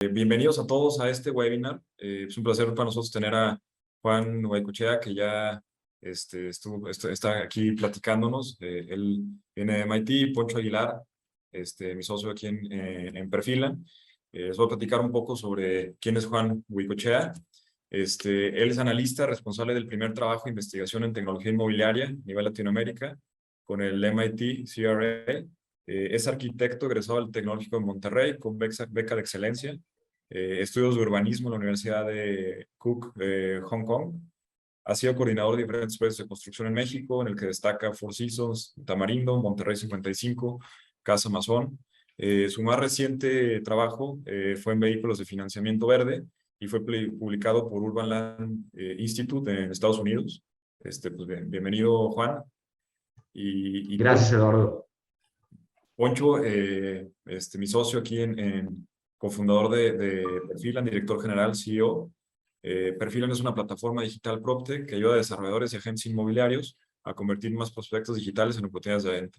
Bienvenidos a todos a este webinar. Es un placer para nosotros tener a Juan Huaycochea, que ya está aquí platicándonos. Él viene de MIT, Poncho Aguilar, mi socio aquí en Perfilan. Les voy a platicar un poco sobre quién es Juan Huaycochea. Él es analista responsable del primer trabajo de investigación en tecnología inmobiliaria a nivel Latinoamérica con el MIT CRA. Es arquitecto egresado del Tecnológico de Monterrey con beca de excelencia. Estudios de urbanismo en la Universidad de Cook, Hong Kong. Ha sido coordinador de diferentes proyectos de construcción en México, en el que destaca Four Seasons, Tamarindo, Monterrey 55, Casa Mazón. Su más reciente trabajo fue en vehículos de financiamiento verde y fue publicado por Urban Land Institute en Estados Unidos. Bienvenido, Juan. Gracias, Eduardo. Poncho, mi socio aquí cofundador de Perfilan, director general, CEO. Perfilan es una plataforma digital PropTech que ayuda a desarrolladores y agentes inmobiliarios a convertir más prospectos digitales en oportunidades de venta.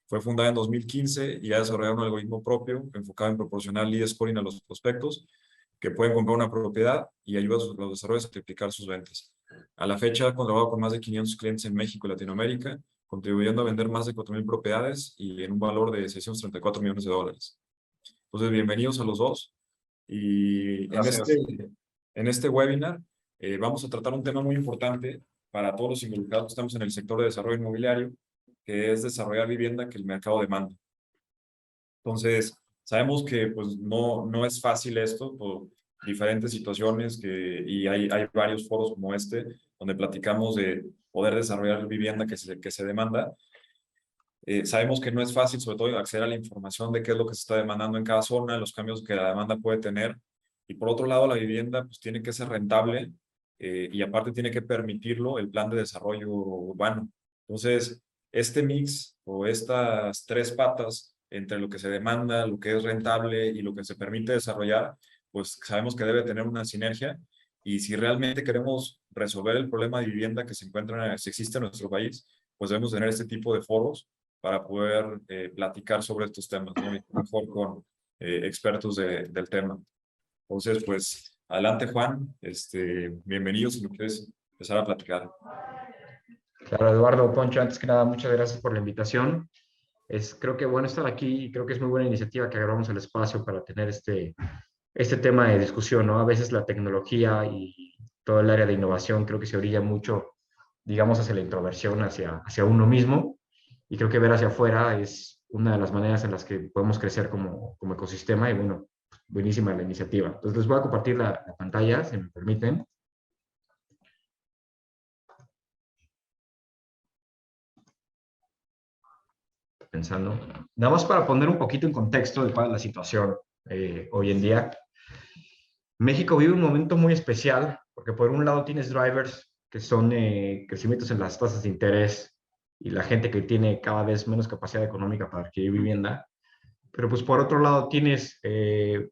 Fue fundada en 2015 y ha desarrollado un algoritmo propio enfocado en proporcionar lead scoring a los prospectos que pueden comprar una propiedad y ayuda a los desarrolladores a triplicar sus ventas. A la fecha ha trabajado con más de 500 clientes en México y Latinoamérica, contribuyendo a vender más de 4,000 propiedades y en un valor de $634 millones. Entonces, bienvenidos a los dos. Y en este webinar vamos a tratar un tema muy importante para todos los involucrados que estamos en el sector de desarrollo inmobiliario, que es desarrollar vivienda que el mercado demanda. Entonces, sabemos que pues, no es fácil esto por diferentes situaciones y hay varios foros como este donde platicamos de poder desarrollar vivienda que se demanda. Sabemos que no es fácil, sobre todo, acceder a la información de qué es lo que se está demandando en cada zona, los cambios que la demanda puede tener. Y por otro lado, la vivienda pues, tiene que ser rentable y aparte tiene que permitirlo el plan de desarrollo urbano. Entonces, este mix o estas tres patas entre lo que se demanda, lo que es rentable y lo que se permite desarrollar, pues sabemos que debe tener una sinergia. Y si realmente queremos resolver el problema de vivienda que se existe en nuestro país, pues debemos tener este tipo de foros para poder platicar sobre estos temas, ¿no? Y mejor con expertos del tema. Entonces, pues, adelante, Juan. Bienvenido si me quieres empezar a platicar. Claro, Eduardo, Poncho, antes que nada, muchas gracias por la invitación. Creo que bueno estar aquí y creo que es muy buena iniciativa que agarramos el espacio para tener este tema de discusión, ¿no? A veces la tecnología y todo el área de innovación creo que se orilla mucho, digamos, hacia la introversión, hacia uno mismo, y creo que ver hacia afuera es una de las maneras en las que podemos crecer como ecosistema y bueno, buenísima la iniciativa. Entonces les voy a compartir la pantalla, si me permiten. Pensando, nada más para poner un poquito en contexto de cuál es la situación hoy en día. México vive un momento muy especial porque por un lado tienes drivers que son crecimientos en las tasas de interés y la gente que tiene cada vez menos capacidad económica para adquirir vivienda, pero pues por otro lado tienes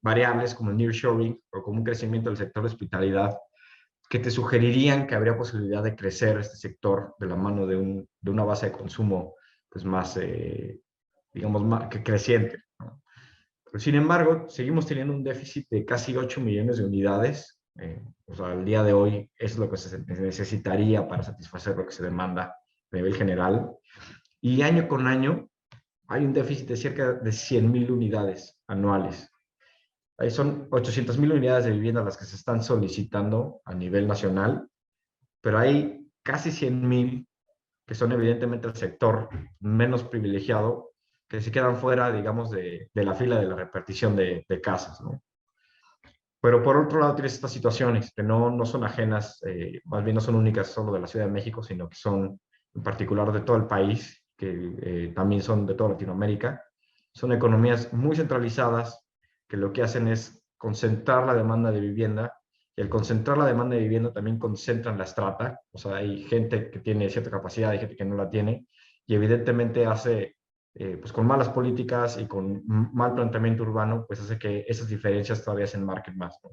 variables como el nearshoring o como un crecimiento del sector de hospitalidad que te sugerirían que habría posibilidad de crecer este sector de la mano de una base de consumo pues más, digamos, más que creciente, ¿no? Pero, sin embargo, seguimos teniendo un déficit de casi 8 millones de unidades. O sea, al día de hoy es lo que se necesitaría para satisfacer lo que se demanda a nivel general. Y año con año hay un déficit de cerca de 100,000 unidades anuales. Ahí son 800,000 unidades de vivienda las que se están solicitando a nivel nacional, pero hay casi 100,000 que son evidentemente el sector menos privilegiado, que se quedan fuera, digamos, de la fila de la repartición de casas, ¿no? Pero por otro lado tienes estas situaciones que no son ajenas, más bien no son únicas solo de la Ciudad de México, sino que son en particular de todo el país, que también son de toda Latinoamérica. Son economías muy centralizadas que lo que hacen es concentrar la demanda de vivienda, y al concentrar la demanda de vivienda también concentran la estrata. O sea, hay gente que tiene cierta capacidad, hay gente que no la tiene, y evidentemente hace, pues con malas políticas y con mal planteamiento urbano, pues hace que esas diferencias todavía se enmarquen más, ¿no?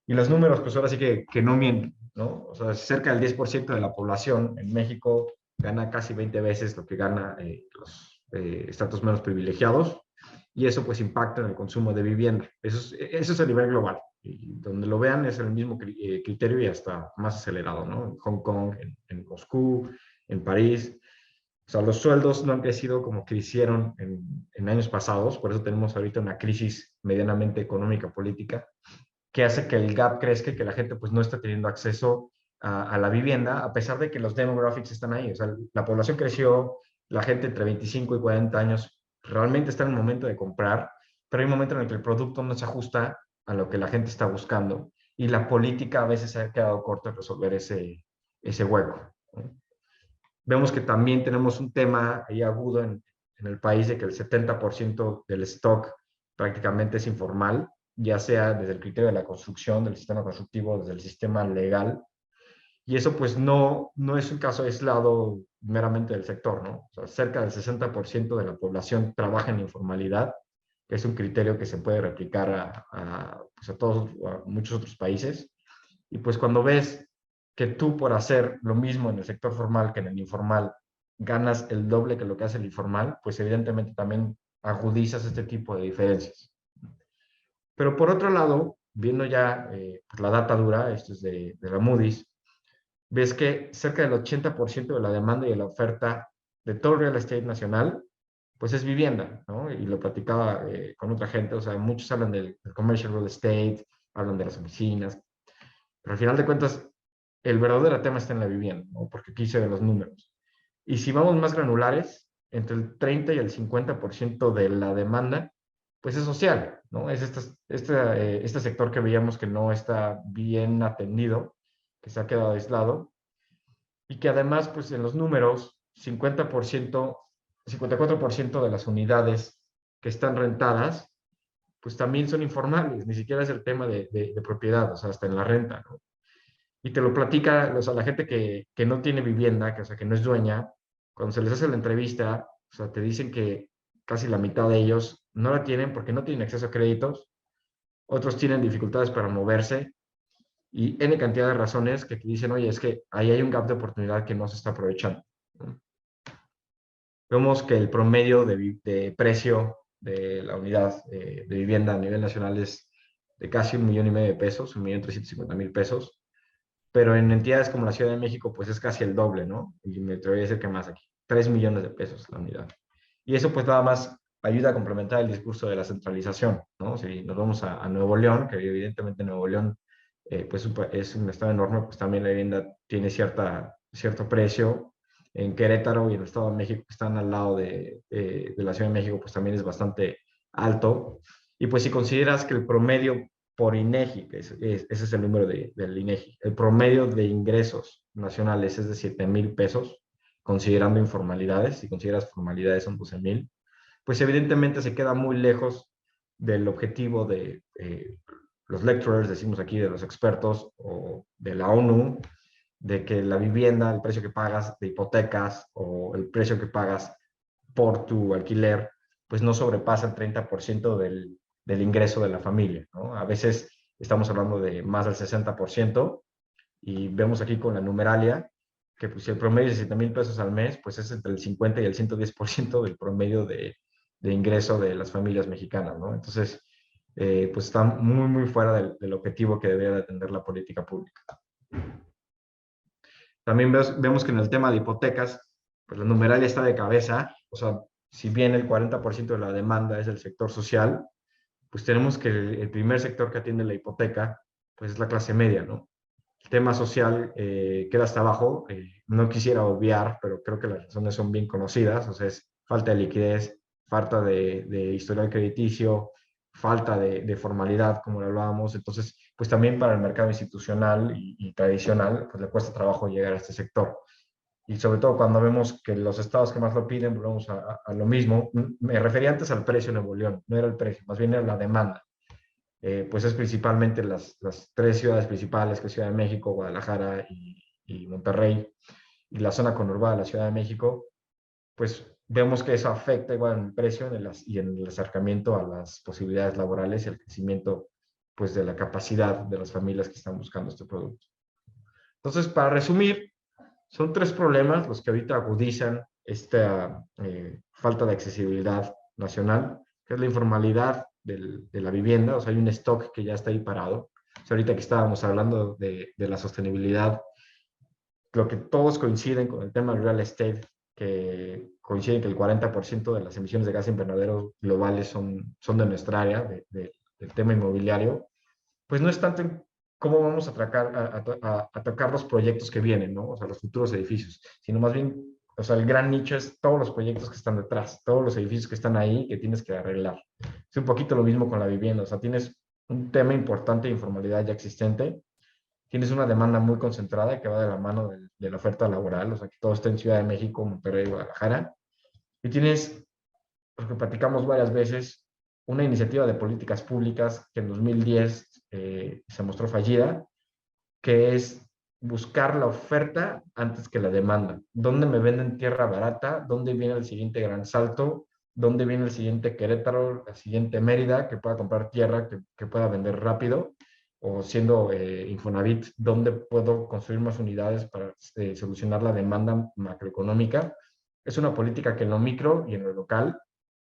Y los números, pues ahora sí que no mienten, ¿no? O sea, cerca del 10% de la población en México gana casi 20 veces lo que gana los estratos menos privilegiados. y eso pues impacta en el consumo de vivienda. Eso es a nivel global. Y donde lo vean es el mismo criterio y hasta más acelerado, ¿no? En Hong Kong, en Moscú, en París. O sea, los sueldos no han crecido como crecieron en años pasados, por eso tenemos ahorita una crisis medianamente económica, política, que hace que el gap crezca y que la gente pues no está teniendo acceso a la vivienda, a pesar de que los demographics están ahí. O sea, la población creció, la gente entre 25 y 40 años realmente está en el momento de comprar, pero hay un momento en el que el producto no se ajusta a lo que la gente está buscando y la política a veces se ha quedado corta en resolver ese hueco, ¿no? Vemos que también tenemos un tema ahí agudo en el país de que el 70% del stock prácticamente es informal, ya sea desde el criterio de la construcción, del sistema constructivo, desde el sistema legal. Y eso pues no es un caso aislado meramente del sector, ¿no? O sea, cerca del 60% de la población trabaja en informalidad, que es un criterio que se puede replicar pues a muchos otros países. Y pues cuando ves que tú por hacer lo mismo en el sector formal que en el informal ganas el doble que lo que hace el informal, pues evidentemente también agudizas este tipo de diferencias. Pero por otro lado, viendo ya pues la data dura, esto es de la Moody's, ves que cerca del 80% de la demanda y de la oferta de todo el real estate nacional, pues es vivienda, ¿no? Y lo platicaba con otra gente, o sea, muchos hablan del commercial real estate, hablan de las oficinas, pero al final de cuentas, el verdadero tema está en la vivienda, ¿no? Porque aquí se ven los números. Y si vamos más granulares, entre el 30 y el 50% de la demanda, pues es social, ¿no? Es este sector que veíamos que no está bien atendido, que se ha quedado aislado, y que además, pues en los números, 54% de las unidades que están rentadas, pues también son informales, ni siquiera es el tema de propiedad, o sea, hasta en la renta, ¿no? Y te lo platica, o sea, la gente que no tiene vivienda, que, o sea, que no es dueña, cuando se les hace la entrevista, o sea, te dicen que casi la mitad de ellos no la tienen porque no tienen acceso a créditos, otros tienen dificultades para moverse y N cantidad de razones que te dicen, oye, es que ahí hay un gap de oportunidad que no se está aprovechando, ¿no? Vemos que el promedio de precio de la unidad de vivienda a nivel nacional es de casi 1,5 millones de pesos, 1,350,000 pesos, pero en entidades como la Ciudad de México, pues es casi el doble, ¿no? Y me atrevería a decir que más aquí, 3 millones de pesos la unidad. Y eso pues nada más ayuda a complementar el discurso de la centralización, ¿no? Si nos vamos a Nuevo León, que evidentemente Nuevo León pues es un estado enorme, pues también la vivienda tiene cierto precio. En Querétaro y en el Estado de México, que están al lado de la Ciudad de México, pues también es bastante alto. Y pues si consideras que el promedio por INEGI, que ese es el número del INEGI, el promedio de ingresos nacionales es de 7,000 pesos, considerando informalidades, si consideras formalidades son 12,000, pues evidentemente se queda muy lejos del objetivo de los lecturers, decimos aquí, de los expertos o de la ONU, de que la vivienda, el precio que pagas de hipotecas o el precio que pagas por tu alquiler, pues no sobrepasa el 30% del ingreso de la familia, ¿no? A veces estamos hablando de más del 60% y vemos aquí con la numeralia que pues, si el promedio es de 7,000 pesos al mes, pues es entre el 50 y el 110% del promedio de ingreso de las familias mexicanas, ¿no? Entonces, pues está muy, muy fuera del objetivo que debería de atender la política pública. También vemos que en el tema de hipotecas, pues la numeralia está de cabeza, o sea, si bien el 40% de la demanda es del sector social, pues tenemos que el primer sector que atiende la hipoteca, pues es la clase media, ¿no? El tema social queda hasta abajo, no quisiera obviar, pero creo que las razones son bien conocidas, o sea, es falta de liquidez, falta de historial crediticio, falta de formalidad, como lo hablábamos. Entonces, pues también para el mercado institucional y tradicional, pues le cuesta trabajo llegar a este sector. Y sobre todo cuando vemos que los estados que más lo piden, volvemos a lo mismo. Me refería antes al precio en Nuevo León, no era el precio, más bien era la demanda. Pues es principalmente las tres ciudades principales, que es Ciudad de México, Guadalajara y Monterrey, y la zona conurbada de la Ciudad de México, pues vemos que eso afecta igual en el precio y en el acercamiento a las posibilidades laborales y al crecimiento pues de la capacidad de las familias que están buscando este producto. Entonces, para resumir, son tres problemas los que ahorita agudizan esta falta de accesibilidad nacional. que es la informalidad de la vivienda. O sea, hay un stock que ya está ahí parado. O sea, ahorita que estábamos hablando de la sostenibilidad, lo que todos coinciden con el tema del real estate, que coinciden que el 40% de las emisiones de gas invernadero globales son de nuestra área, del tema inmobiliario, pues no es tanto en cómo vamos a tocar los proyectos que vienen, ¿no? O sea, los futuros edificios, sino más bien, o sea, el gran nicho es todos los proyectos que están detrás, todos los edificios que están ahí que tienes que arreglar. Es un poquito lo mismo con la vivienda, o sea, tienes un tema importante de informalidad ya existente, tienes una demanda muy concentrada que va de la mano de la oferta laboral, o sea, que todo está en Ciudad de México, Monterrey, Guadalajara, y tienes, porque platicamos varias veces, una iniciativa de políticas públicas que en 2010 se mostró fallida, que es buscar la oferta antes que la demanda. ¿Dónde me venden tierra barata? ¿Dónde viene el siguiente gran salto? ¿Dónde viene el siguiente Querétaro, la siguiente Mérida, que pueda comprar tierra, que pueda vender rápido? O siendo Infonavit, ¿dónde puedo construir más unidades para solucionar la demanda macroeconómica? Es una política que en lo micro y en lo local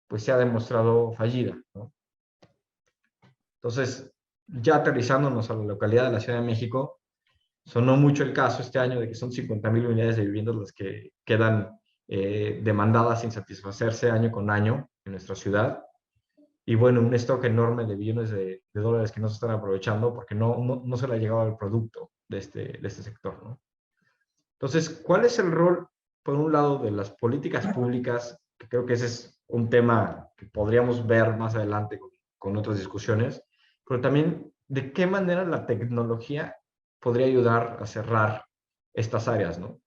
pues se ha demostrado fallida, ¿no? Entonces, ya aterrizándonos a la localidad de la Ciudad de México, sonó mucho el caso este año de que son 50,000 unidades de viviendas las que quedan demandadas sin satisfacerse año con año en nuestra ciudad. Y bueno, un stock enorme de billones de dólares que no se están aprovechando porque no se le ha llegado al producto de este sector, ¿no? Entonces, ¿cuál es el rol, por un lado, de las políticas públicas? Que creo que ese es un tema que podríamos ver más adelante con otras discusiones, pero también de qué manera la tecnología podría ayudar a cerrar estas áreas, ¿no?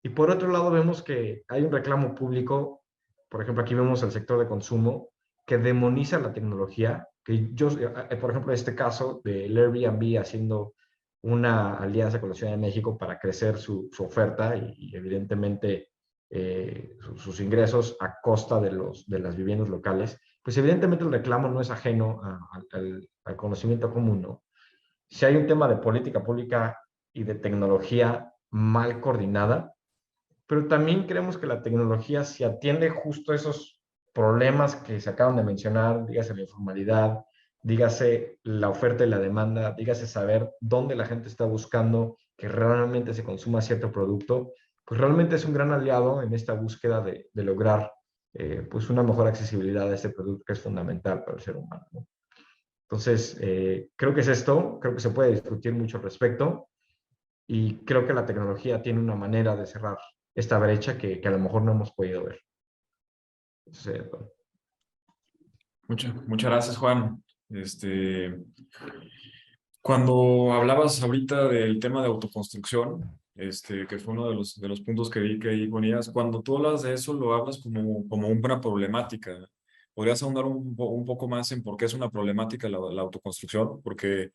Y por otro lado, vemos que hay un reclamo público, por ejemplo, aquí vemos el sector de consumo, que demoniza la tecnología, que yo, por ejemplo, en este caso del Airbnb haciendo una alianza con la Ciudad de México para crecer su oferta y evidentemente sus ingresos a costa de las viviendas locales, pues evidentemente el reclamo no es ajeno al conocimiento común, ¿no? Si hay un tema de política pública y de tecnología mal coordinada, pero también creemos que la tecnología, si atiende justo esos problemas que se acaban de mencionar, dígase la informalidad, dígase la oferta y la demanda, dígase saber dónde la gente está buscando que realmente se consuma cierto producto, pues realmente es un gran aliado en esta búsqueda de lograr pues una mejor accesibilidad a este producto que es fundamental para el ser humano, ¿no? Entonces, creo que es esto, creo que se puede discutir mucho al respecto y creo que la tecnología tiene una manera de cerrar esta brecha que a lo mejor no hemos podido ver. Entonces, bueno. Muchas gracias, Juan. Cuando hablabas ahorita del tema de autoconstrucción, que fue uno de los puntos que vi que ahí ponías, cuando tú hablas de eso, lo hablas como una problemática. ¿Podrías ahondar un poco más en por qué es una problemática la autoconstrucción? Porque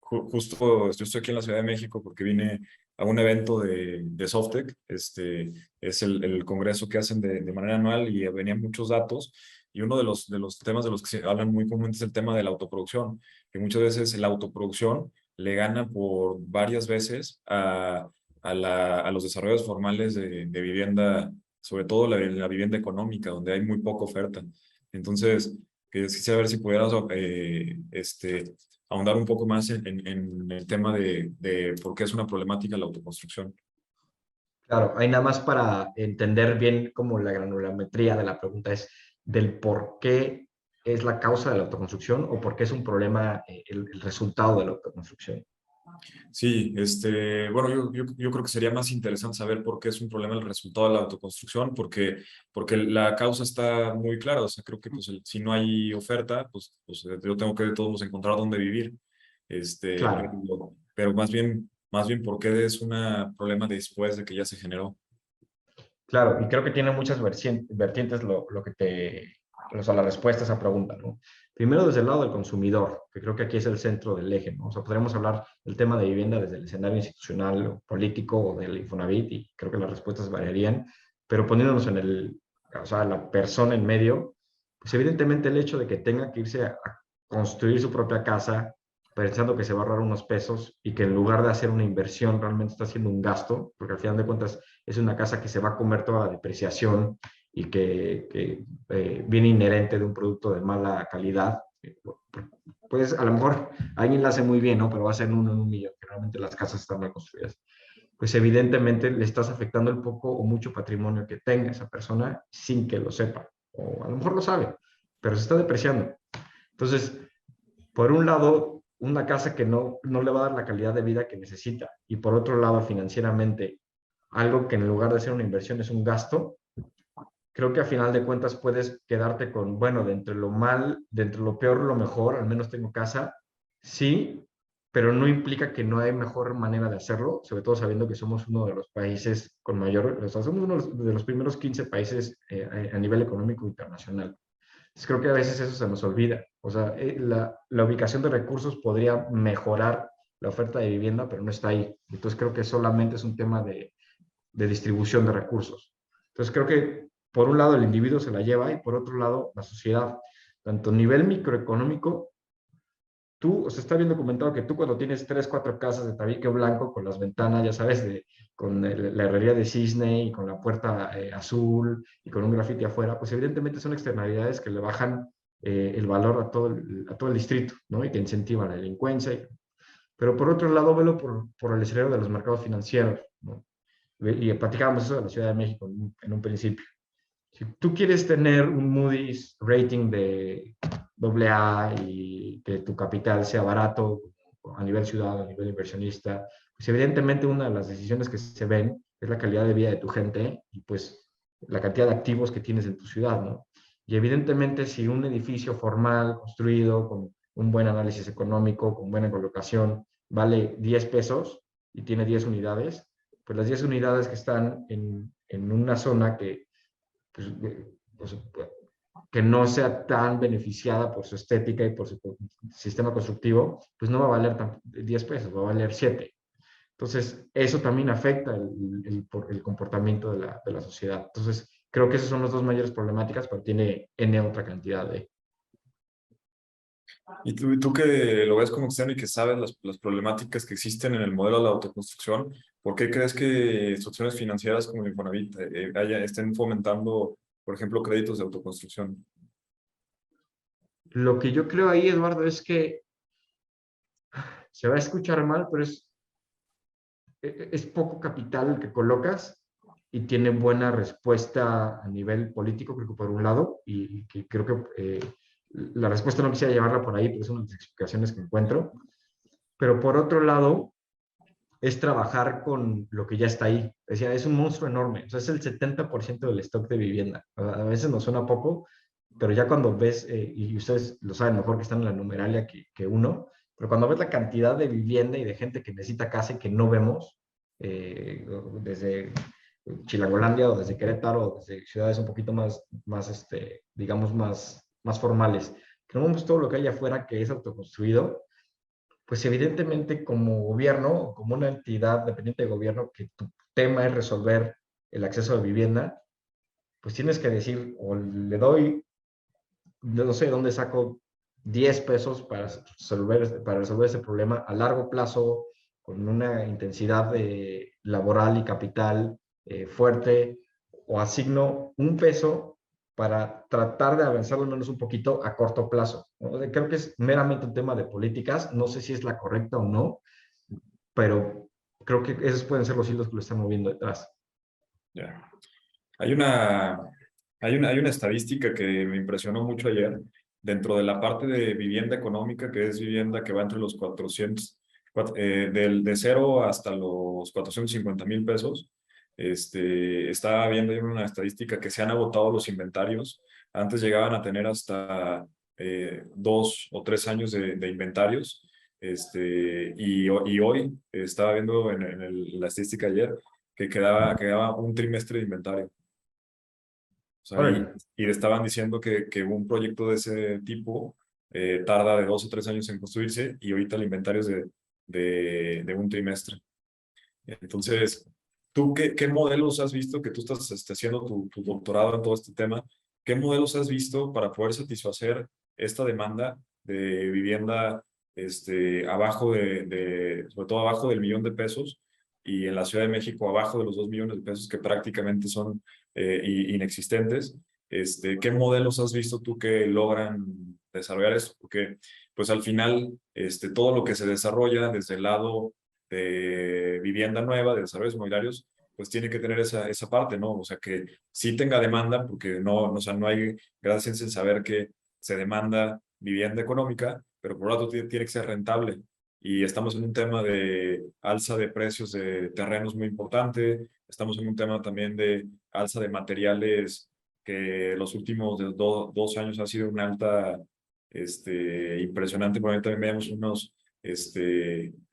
justo yo estoy aquí en la Ciudad de México porque vine a un evento de Softec, es el congreso que hacen de manera anual y venían muchos datos. Y uno de los temas de los que se hablan muy comúnmente es el tema de la autoproducción, que muchas veces la autoproducción le gana por varias veces a los desarrollos formales de vivienda, sobre todo la vivienda económica, donde hay muy poca oferta. Entonces, quisiera ver si pudieras ahondar un poco más en el tema de por qué es una problemática la autoconstrucción. Claro, hay nada más para entender bien como la granulometría de la pregunta es del por qué es la causa de la autoconstrucción o por qué es un problema el resultado de la autoconstrucción. Sí, bueno, yo creo que sería más interesante saber por qué es un problema el resultado de la autoconstrucción, porque la causa está muy clara. O sea, creo que pues, si no hay oferta, pues yo tengo que de todos modos encontrar dónde vivir. Claro, Pero más bien por qué es un problema después de que ya se generó. claro, y creo que tiene muchas vertientes lo que o sea, la respuesta a esa pregunta, ¿no? Primero desde el lado del consumidor, que creo que aquí es el centro del eje, ¿no? O sea, podríamos hablar del tema de vivienda desde el escenario institucional o político o del Infonavit y creo que las respuestas variarían, pero poniéndonos o sea, la persona en medio, pues evidentemente el hecho de que tenga que irse a construir su propia casa pensando que se va a ahorrar unos pesos y que en lugar de hacer una inversión realmente está haciendo un gasto, porque al final de cuentas es una casa que se va a comer toda la depreciación y viene inherente de un producto de mala calidad, pues a lo mejor alguien la hace muy bien, ¿no? Pero va a ser uno en un millón, que realmente las casas están mal construidas. Pues evidentemente le estás afectando el poco o mucho patrimonio que tenga esa persona sin que lo sepa. O a lo mejor lo sabe, pero se está depreciando. Entonces, por un lado, una casa que no le va a dar la calidad de vida que necesita, y por otro lado, financieramente, algo que en lugar de ser una inversión es un gasto, creo que a final de cuentas puedes quedarte con, bueno, de entre lo mal, de entre lo peor, lo mejor, al menos tengo casa, sí, pero no implica que no hay mejor manera de hacerlo, sobre todo sabiendo que somos uno de los países con mayor, o sea, somos uno de los primeros 15 países a nivel económico internacional. Entonces, creo que a veces eso se nos olvida. O sea, la ubicación de recursos podría mejorar la oferta de vivienda, pero no está ahí. Entonces, creo que solamente es un tema de distribución de recursos. Entonces, creo que por un lado el individuo se la lleva y por otro lado la sociedad. Tanto a nivel microeconómico, tú, o sea, está bien documentado que tú cuando tienes 3, 4 casas de tabique blanco con las ventanas, ya sabes, con la herrería de cisne y con la puerta azul y con un grafiti afuera, pues evidentemente son externalidades que le bajan el valor a todo el distrito, ¿no? Y que incentivan la delincuencia. Pero por otro lado, velo por el escenario de los mercados financieros, ¿no? Y platicábamos eso de la Ciudad de México en un principio. Si tú quieres tener un Moody's rating de AA y que tu capital sea barato a nivel ciudad, a nivel inversionista, pues evidentemente una de las decisiones que se ven es la calidad de vida de tu gente y pues la cantidad de activos que tienes en tu ciudad, ¿no? Y evidentemente si un edificio formal, construido, con un buen análisis económico, con buena colocación, vale 10 pesos y tiene 10 unidades, pues las 10 unidades que están en una zona pues, pues, que no sea tan beneficiada por su estética y por su sistema constructivo, pues no va a valer 10 pesos, va a valer 7. Entonces, eso también afecta el comportamiento de la sociedad. Entonces, creo que esas son las dos mayores problemáticas, pero tiene N otra cantidad de... Y tú que lo ves como externo y que sabes las problemáticas que existen en el modelo de la autoconstrucción, ¿por qué crees que instituciones financieras como el Infonavit estén fomentando, por ejemplo, créditos de autoconstrucción? Lo que yo creo ahí, Eduardo, es que se va a escuchar mal, pero es poco capital el que colocas y tiene buena respuesta a nivel político, creo que por un lado, y que creo que la respuesta no quisiera llevarla por ahí, pero es una de las explicaciones que encuentro. Pero por otro lado, es trabajar con lo que ya está ahí. Decía, es un monstruo enorme, o sea, es el 70% del stock de vivienda. A veces nos suena poco, pero ya cuando ves, y ustedes lo saben mejor que están en la numeralia que uno, pero cuando ves la cantidad de vivienda y de gente que necesita casa y que no vemos, desde Chilangolandia o desde Querétaro o desde ciudades un poquito digamos, más formales, que no vemos todo lo que hay afuera que es autoconstruido, pues evidentemente como gobierno, como una entidad dependiente de gobierno, que tu tema es resolver el acceso a vivienda, pues tienes que decir, o le doy, no sé dónde saco 10 pesos para resolver ese problema a largo plazo, con una intensidad laboral y capital fuerte, o asigno un peso para tratar de avanzar al menos un poquito a corto plazo, ¿no? Creo que es meramente un tema de políticas, no sé si es la correcta o no, pero creo que esos pueden ser los hilos que lo están moviendo detrás. Ya. Hay una, hay una estadística que me impresionó mucho ayer dentro de la parte de vivienda económica, que es vivienda que va entre los 400, de 0 hasta los 450,000 pesos. Estaba viendo yo una estadística que se han agotado los inventarios. Antes llegaban a tener hasta 2 o 3 años de inventarios. Y hoy estaba viendo en la estadística ayer que quedaba un trimestre de inventario. O sea, Órale. y le estaban diciendo que un proyecto de ese tipo tarda de 2 o 3 años en construirse y ahorita el inventario es de un trimestre. Entonces, ¿tú qué modelos has visto que tú estás haciendo tu doctorado en todo este tema? ¿Qué modelos has visto para poder satisfacer esta demanda de vivienda abajo sobre todo abajo del 1,000,000 de pesos? y en la Ciudad de México abajo de los 2 millones de pesos, que prácticamente son inexistentes. ¿Qué modelos has visto tú que logran desarrollar esto? Porque pues al final todo lo que se desarrolla desde el lado de vivienda nueva, de desarrollos inmobiliarios, pues tiene que tener esa parte, ¿no? O sea, que sí tenga demanda, porque no, o sea, no hay gracias en saber que se demanda vivienda económica, pero por otro lado tiene que ser rentable. Y estamos en un tema de alza de precios de terrenos muy importante, estamos en un tema también de alza de materiales que los últimos 2 años ha sido una alta impresionante. Por ahí también vemos unos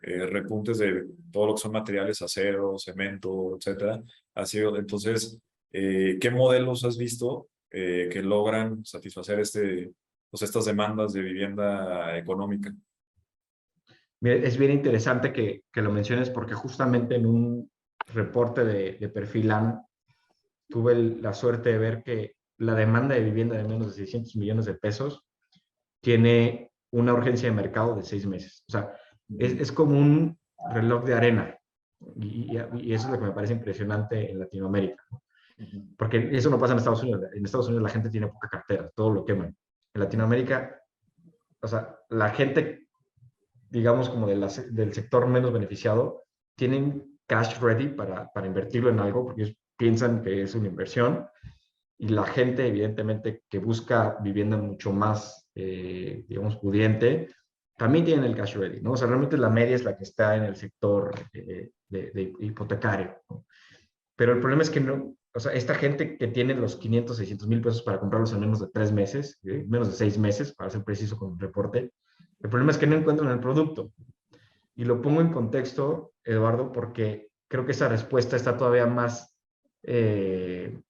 repuntes de todo lo que son materiales, acero, cemento, etcétera. Ha sido, entonces, ¿qué modelos has visto que logran satisfacer pues estas demandas de vivienda económica? Mira, es bien interesante que lo menciones porque justamente en un reporte de Perfilan tuve la suerte de ver que la demanda de vivienda de menos de 600 millones de pesos tiene una urgencia de mercado de 6 meses. O sea, es como un reloj de arena. Y eso es lo que me parece impresionante en Latinoamérica. Porque eso no pasa en Estados Unidos. En Estados Unidos la gente tiene poca cartera, todo lo queman. En Latinoamérica, o sea, la gente, digamos, como del sector menos beneficiado, tienen cash ready para invertirlo en algo porque ellos piensan que es una inversión y la gente, evidentemente, que busca vivienda mucho más, digamos, pudiente, también tienen el cash ready, ¿no? O sea, realmente la media es la que está en el sector de hipotecario, ¿no? Pero el problema es que no, o sea, esta gente que tiene los 500, 600 mil pesos para comprarlos en menos de 3 meses, menos de 6 meses, para ser preciso con el reporte, el problema es que no encuentran el producto. Y lo pongo en contexto, Eduardo, porque creo que esa respuesta está todavía más,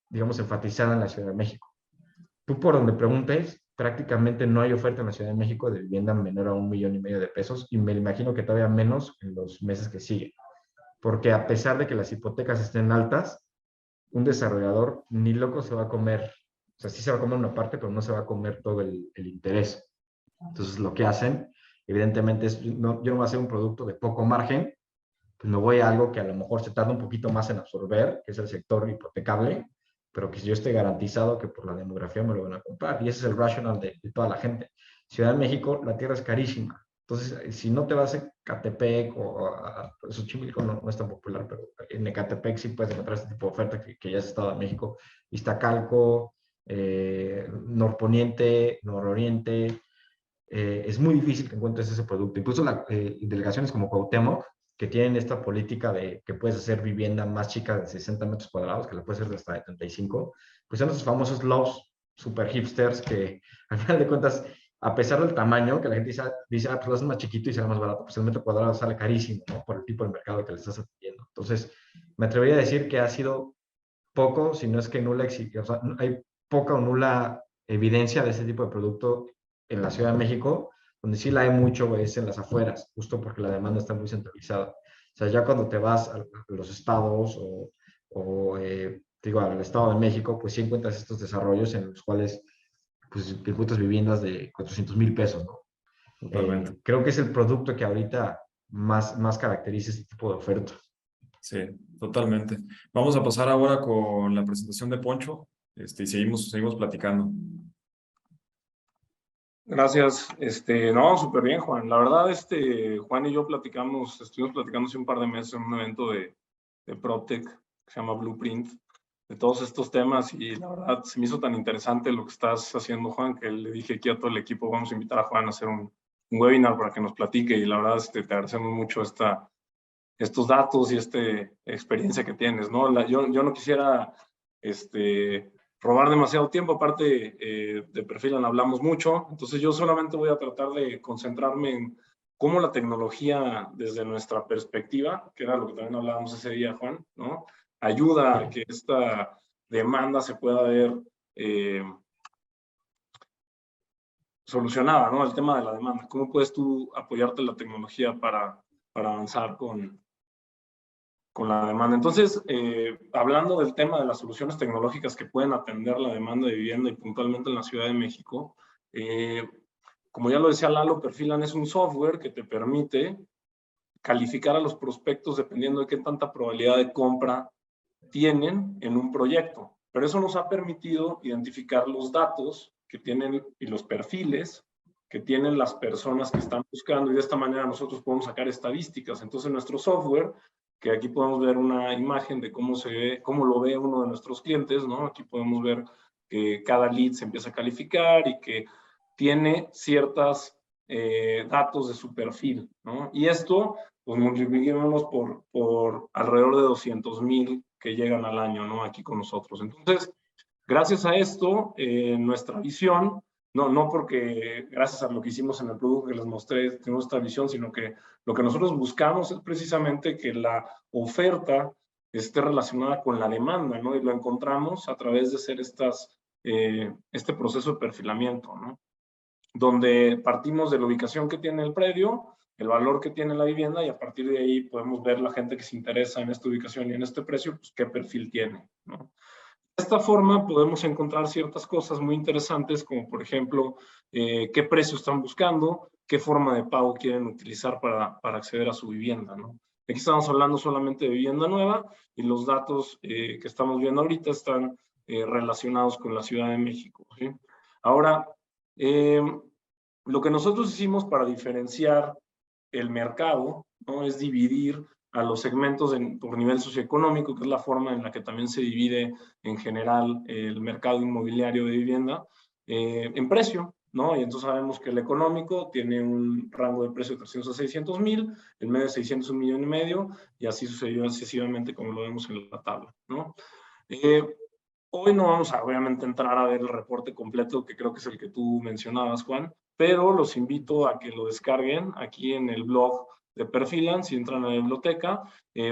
digamos, enfatizada en la Ciudad de México. Tú por donde preguntes, prácticamente no hay oferta en la Ciudad de México de vivienda menor a 1,5 millones de pesos y me imagino que todavía menos en los meses que siguen. Porque a pesar de que las hipotecas estén altas, un desarrollador ni loco se va a comer, o sea, sí se va a comer una parte, pero no se va a comer todo el interés. Entonces, lo que hacen, evidentemente, es, no, yo no voy a hacer un producto de poco margen, pues me voy a algo que a lo mejor se tarda un poquito más en absorber, que es el sector hipotecable, pero que yo esté garantizado que por la demografía me lo van a comprar. Y ese es el racional de toda la gente. Ciudad de México, la tierra es carísima. Entonces, si no te vas a Ecatepec o a Xochimilco, no es tan popular, pero en Ecatepec sí puedes encontrar este tipo de oferta que ya es Estado de México. Iztacalco, Norponiente, Nororiente, es muy difícil que encuentres ese producto. Incluso delegaciones como Cuauhtémoc, que tienen esta política de que puedes hacer vivienda más chica de 60 metros cuadrados, que la puedes hacer hasta de 35, pues son esos famosos loft super hipsters que al final de cuentas, a pesar del tamaño, que la gente dice pues lo hacen más chiquito y será más barato, pues el metro cuadrado sale carísimo, ¿no? Por el tipo de mercado que le estás atendiendo. Entonces, me atrevería a decir que ha sido poco, si no es que nula, o sea, hay poca o nula evidencia de ese tipo de producto en la Ciudad de México, donde sí la hay mucho es en las afueras, justo porque la demanda está muy centralizada. O sea, ya cuando te vas a los estados digo, al Estado de México, pues sí encuentras estos desarrollos en los cuales pues encuentras viviendas de 400,000 pesos, ¿no? Totalmente. Creo que es el producto que ahorita más caracteriza este tipo de oferta. Sí, totalmente. Vamos a pasar ahora con la presentación de Poncho, y seguimos platicando. Gracias. No, súper bien, Juan. La verdad, Juan y yo estuvimos platicando hace un par de meses en un evento de PropTech que se llama Blueprint, de todos estos temas, y la verdad se me hizo tan interesante lo que estás haciendo, Juan, que le dije aquí a todo el equipo, vamos a invitar a Juan a hacer un webinar para que nos platique, y la verdad te agradecemos mucho estos datos y esta experiencia que tienes, ¿no? Yo no quisiera robar demasiado tiempo, aparte de Perfilan hablamos mucho, entonces yo solamente voy a tratar de concentrarme en cómo la tecnología, desde nuestra perspectiva, que era lo que también hablábamos ese día, Juan, ¿no? Ayuda a que esta demanda se pueda ver solucionada, ¿no? El tema de la demanda. ¿Cómo puedes tú apoyarte en la tecnología para avanzar con la demanda? Entonces, hablando del tema de las soluciones tecnológicas que pueden atender la demanda de vivienda y puntualmente en la Ciudad de México, como ya lo decía Lalo, Perfilan es un software que te permite calificar a los prospectos dependiendo de qué tanta probabilidad de compra tienen en un proyecto. Pero eso nos ha permitido identificar los datos que tienen y los perfiles que tienen las personas que están buscando, y de esta manera nosotros podemos sacar estadísticas. Entonces nuestro software, que aquí podemos ver una imagen de cómo se ve, cómo lo ve uno de nuestros clientes, ¿no? Aquí podemos ver que cada lead se empieza a calificar y que tiene ciertos datos de su perfil, ¿no? Y esto, pues multipliquémoslos por alrededor de 200,000 que llegan al año, ¿no? Aquí con nosotros. Entonces, gracias a esto, nuestra visión, no porque gracias a lo que hicimos en el producto que les mostré, tenemos esta visión, sino que lo que nosotros buscamos es precisamente que la oferta esté relacionada con la demanda, ¿no? Y lo encontramos a través de hacer este proceso de perfilamiento, ¿no? Donde partimos de la ubicación que tiene el predio, el valor que tiene la vivienda, y a partir de ahí podemos ver la gente que se interesa en esta ubicación y en este precio, pues qué perfil tiene, ¿no? De esta forma podemos encontrar ciertas cosas muy interesantes, como por ejemplo, qué precio están buscando, qué forma de pago quieren utilizar para acceder a su vivienda, ¿no? Aquí estamos hablando solamente de vivienda nueva, y los datos que estamos viendo ahorita están relacionados con la Ciudad de México, ¿sí? Ahora, lo que nosotros hicimos para diferenciar el mercado, ¿no? Es dividir a los segmentos por nivel socioeconómico, que es la forma en la que también se divide en general el mercado inmobiliario de vivienda, en precio, ¿no? Y entonces sabemos que el económico tiene un rango de precio de 300 a 600,000, el medio de 600 a 1,5 millones, y así sucesivamente como lo vemos en la tabla, ¿no? Hoy no vamos a, obviamente, entrar a ver el reporte completo, que creo que es el que tú mencionabas, Juan, pero los invito a que lo descarguen aquí en el blog de Perfilan. Si entran a la biblioteca,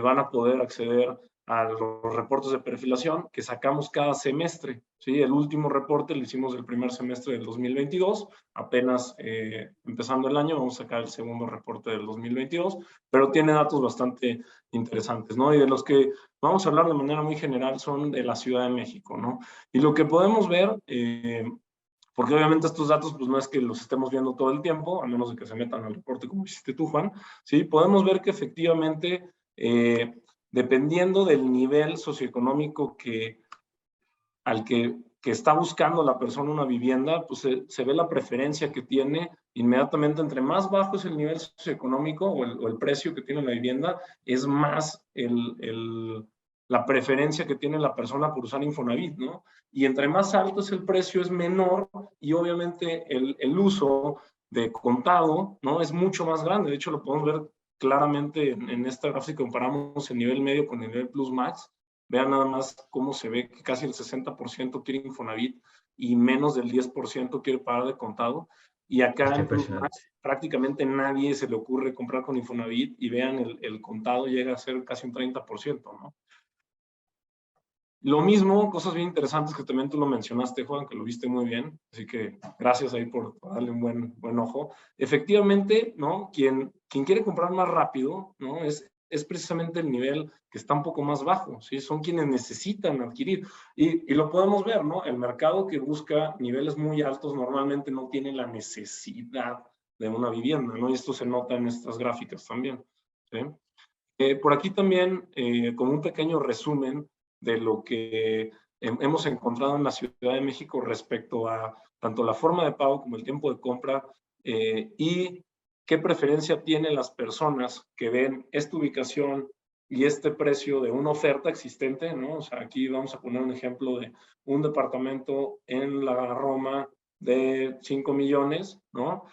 van a poder acceder a los reportes de perfilación que sacamos cada semestre, ¿sí? El último reporte lo hicimos el primer semestre del 2022, apenas empezando el año, vamos a sacar el segundo reporte del 2022, pero tiene datos bastante interesantes, ¿no? Y de los que vamos a hablar de manera muy general son de la Ciudad de México, ¿no? Y lo que podemos ver, porque obviamente estos datos pues no es que los estemos viendo todo el tiempo, a menos de que se metan al reporte como hiciste tú, Juan, ¿sí? Podemos ver que efectivamente, dependiendo del nivel socioeconómico al que está buscando la persona una vivienda, pues se ve la preferencia que tiene inmediatamente. Entre más bajo es el nivel socioeconómico o el precio que tiene la vivienda, es más la preferencia que tiene la persona por usar Infonavit, ¿no? Y entre más alto es el precio, es menor, y obviamente el uso de contado, ¿no? Es mucho más grande. De hecho, lo podemos ver claramente en esta gráfica. Comparamos el nivel medio con el nivel Plus Max. Vean nada más cómo se ve que casi el 60% quiere Infonavit y menos del 10% quiere pagar de contado. Y acá en Plus Max prácticamente nadie se le ocurre comprar con Infonavit, y vean, el contado llega a ser casi un 30%, ¿no? Lo mismo, cosas bien interesantes que también tú lo mencionaste, Juan, que lo viste muy bien, así que gracias ahí por darle un buen ojo. Efectivamente, ¿no? Quien quiere comprar más rápido, ¿no? Es precisamente el nivel que está un poco más bajo, ¿sí? Son quienes necesitan adquirir. Y lo podemos ver, ¿no? El mercado que busca niveles muy altos normalmente no tiene la necesidad de una vivienda, ¿no? Y esto se nota en estas gráficas también, ¿sí? Por aquí también, como un pequeño resumen de lo que hemos encontrado en la Ciudad de México respecto a tanto la forma de pago como el tiempo de compra, y qué preferencia tienen las personas que ven esta ubicación y este precio de una oferta existente, ¿no? O sea, aquí vamos a poner un ejemplo de un departamento en la Roma de 5 millones, ¿no?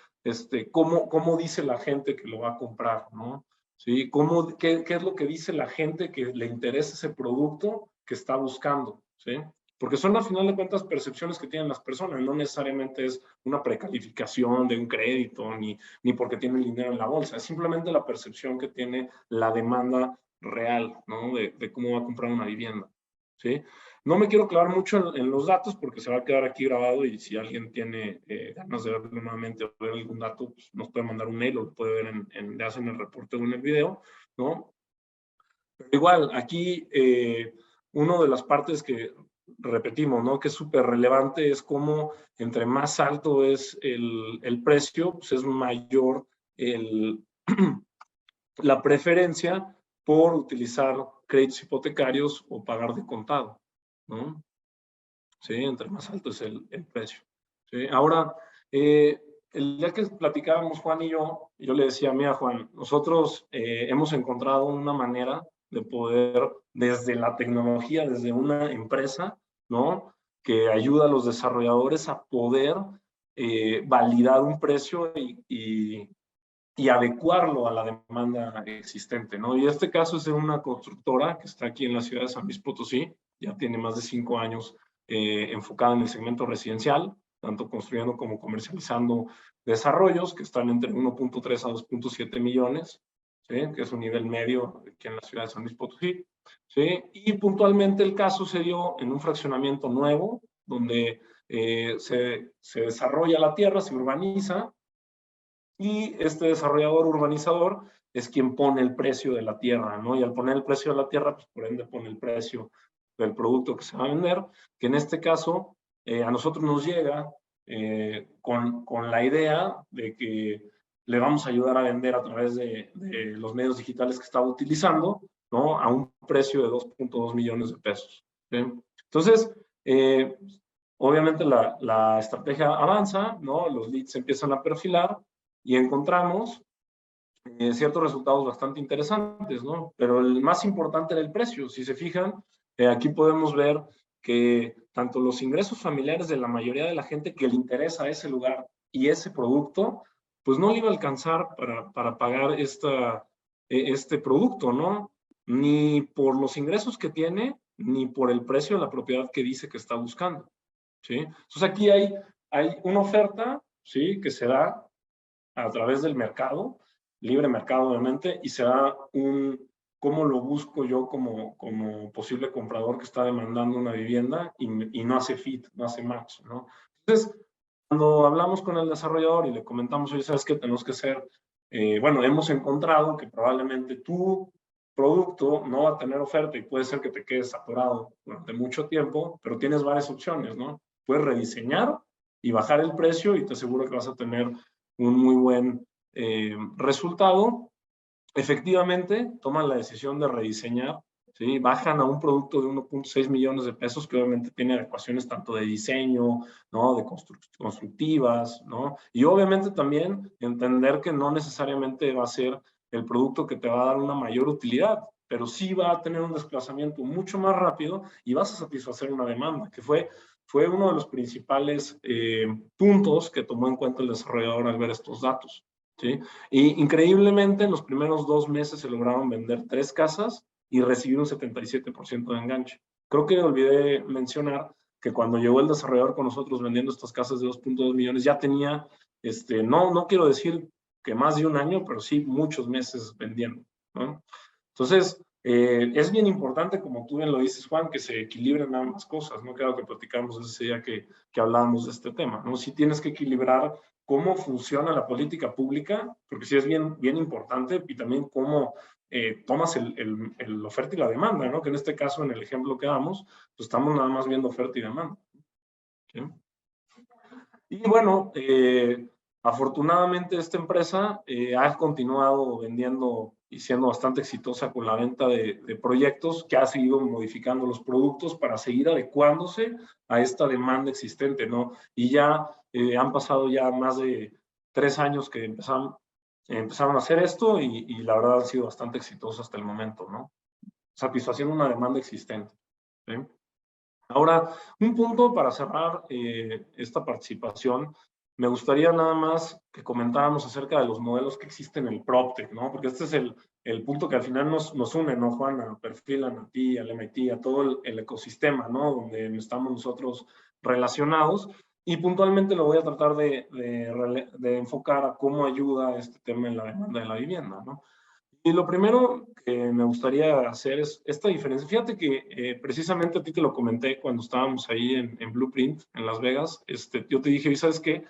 ¿Cómo dice la gente que lo va a comprar, ¿no? ¿Sí? ¿Qué es lo que dice la gente que le interesa ese producto que está buscando? ¿Sí? Porque son, al final de cuentas, percepciones que tienen las personas. No necesariamente es una precalificación de un crédito, ni porque tienen dinero en la bolsa. Es simplemente la percepción que tiene la demanda real, ¿no? De cómo va a comprar una vivienda, ¿sí? No me quiero clavar mucho en los datos porque se va a quedar aquí grabado, y si alguien tiene ganas de verlo nuevamente o ver algún dato, pues nos puede mandar un mail o lo puede ver ya sea en el reporte o en el video, ¿no? Pero igual, aquí una de las partes que repetimos, ¿no? Que es súper relevante, es cómo entre más alto es el precio, pues es mayor la preferencia por utilizar créditos hipotecarios o pagar de contado, ¿no? ¿Sí? Entre más alto es el precio. ¿Sí? Ahora, el día que platicábamos Juan y yo le decía, mira Juan, nosotros hemos encontrado una manera de poder, desde la tecnología, desde una empresa, ¿no? Que ayuda a los desarrolladores a poder validar un precio y adecuarlo a la demanda existente, ¿no? Y este caso es de una constructora que está aquí en la ciudad de San Luis Potosí, ya tiene más de 5 años enfocada en el segmento residencial, tanto construyendo como comercializando desarrollos que están entre 1.3 a 2.7 millones, ¿sí? Que es un nivel medio aquí en la ciudad de San Luis Potosí, ¿sí? Y puntualmente el caso se dio en un fraccionamiento nuevo, donde se desarrolla la tierra, se urbaniza, y este desarrollador urbanizador es quien pone el precio de la tierra, ¿no? Y al poner el precio de la tierra, pues por ende pone el precio del producto que se va a vender, que en este caso a nosotros nos llega con la idea de que le vamos a ayudar a vender a través de los medios digitales que estaba utilizando, ¿no? A un precio de 2.2 millones de pesos. ¿Sí? Entonces, obviamente la estrategia avanza, ¿no? Los leads se empiezan a perfilar y encontramos ciertos resultados bastante interesantes, ¿no? Pero el más importante era el precio. Si se fijan, aquí podemos ver que tanto los ingresos familiares de la mayoría de la gente que le interesa ese lugar y ese producto, pues no le iba a alcanzar para pagar este producto, ¿no? Ni por los ingresos que tiene, ni por el precio de la propiedad que dice que está buscando, ¿sí? Entonces aquí hay una oferta, ¿sí? Que se da a través del mercado, libre mercado obviamente, y se da cómo lo busco yo como posible comprador que está demandando una vivienda y no hace fit, no hace match, ¿no? Entonces, cuando hablamos con el desarrollador y le comentamos, oye, ¿sabes qué? Tenemos que hacer, bueno, hemos encontrado que probablemente tu producto no va a tener oferta y puede ser que te quedes saturado durante mucho tiempo, pero tienes varias opciones, ¿no? Puedes rediseñar y bajar el precio y te aseguro que vas a tener un muy buen resultado. Efectivamente, toman la decisión de rediseñar, ¿sí? Bajan a un producto de 1.6 millones de pesos que obviamente tiene adecuaciones tanto de diseño, ¿no? De constructivas, ¿no? Y obviamente también entender que no necesariamente va a ser el producto que te va a dar una mayor utilidad, pero sí va a tener un desplazamiento mucho más rápido y vas a satisfacer una demanda, que fue uno de los principales puntos que tomó en cuenta el desarrollador al ver estos datos, ¿sí? Y increíblemente en los primeros 2 meses se lograron vender 3 casas y recibir un 77% de enganche. Creo que olvidé mencionar que cuando llegó el desarrollador con nosotros vendiendo estas casas de 2.2 millones, ya tenía, no quiero decir que más de un año, pero sí muchos meses vendiendo, ¿no? Entonces, es bien importante, como tú bien lo dices, Juan, que se equilibren ambas cosas, ¿no? Claro que platicamos ese día que hablábamos de este tema, ¿no? Sí tienes que equilibrar cómo funciona la política pública, porque sí es bien importante, y también cómo tomas el oferta y la demanda, ¿no? Que en este caso, en el ejemplo que damos, pues estamos nada más viendo oferta y demanda, ¿sí? Y bueno, afortunadamente esta empresa ha continuado vendiendo y siendo bastante exitosa con la venta de proyectos, que ha seguido modificando los productos para seguir adecuándose a esta demanda existente, ¿no? Y ya han pasado ya más de 3 años que empezaron a hacer esto y la verdad han sido bastante exitosos hasta el momento, ¿no? Satisfaciendo una demanda existente, ¿sí? Ahora, un punto para cerrar esta participación, me gustaría nada más que comentáramos acerca de los modelos que existen en el PropTech, ¿no? Porque este es el punto que al final nos une, ¿no, Juan? A Perfilan, a ti, al MIT, a todo el ecosistema, ¿no? Donde estamos nosotros relacionados. Y puntualmente lo voy a tratar de enfocar a cómo ayuda este tema en la demanda de la vivienda, ¿no? Y lo primero que me gustaría hacer es esta diferencia. Fíjate que precisamente a ti te lo comenté cuando estábamos ahí en Blueprint, en Las Vegas. Yo te dije, ¿sabes qué?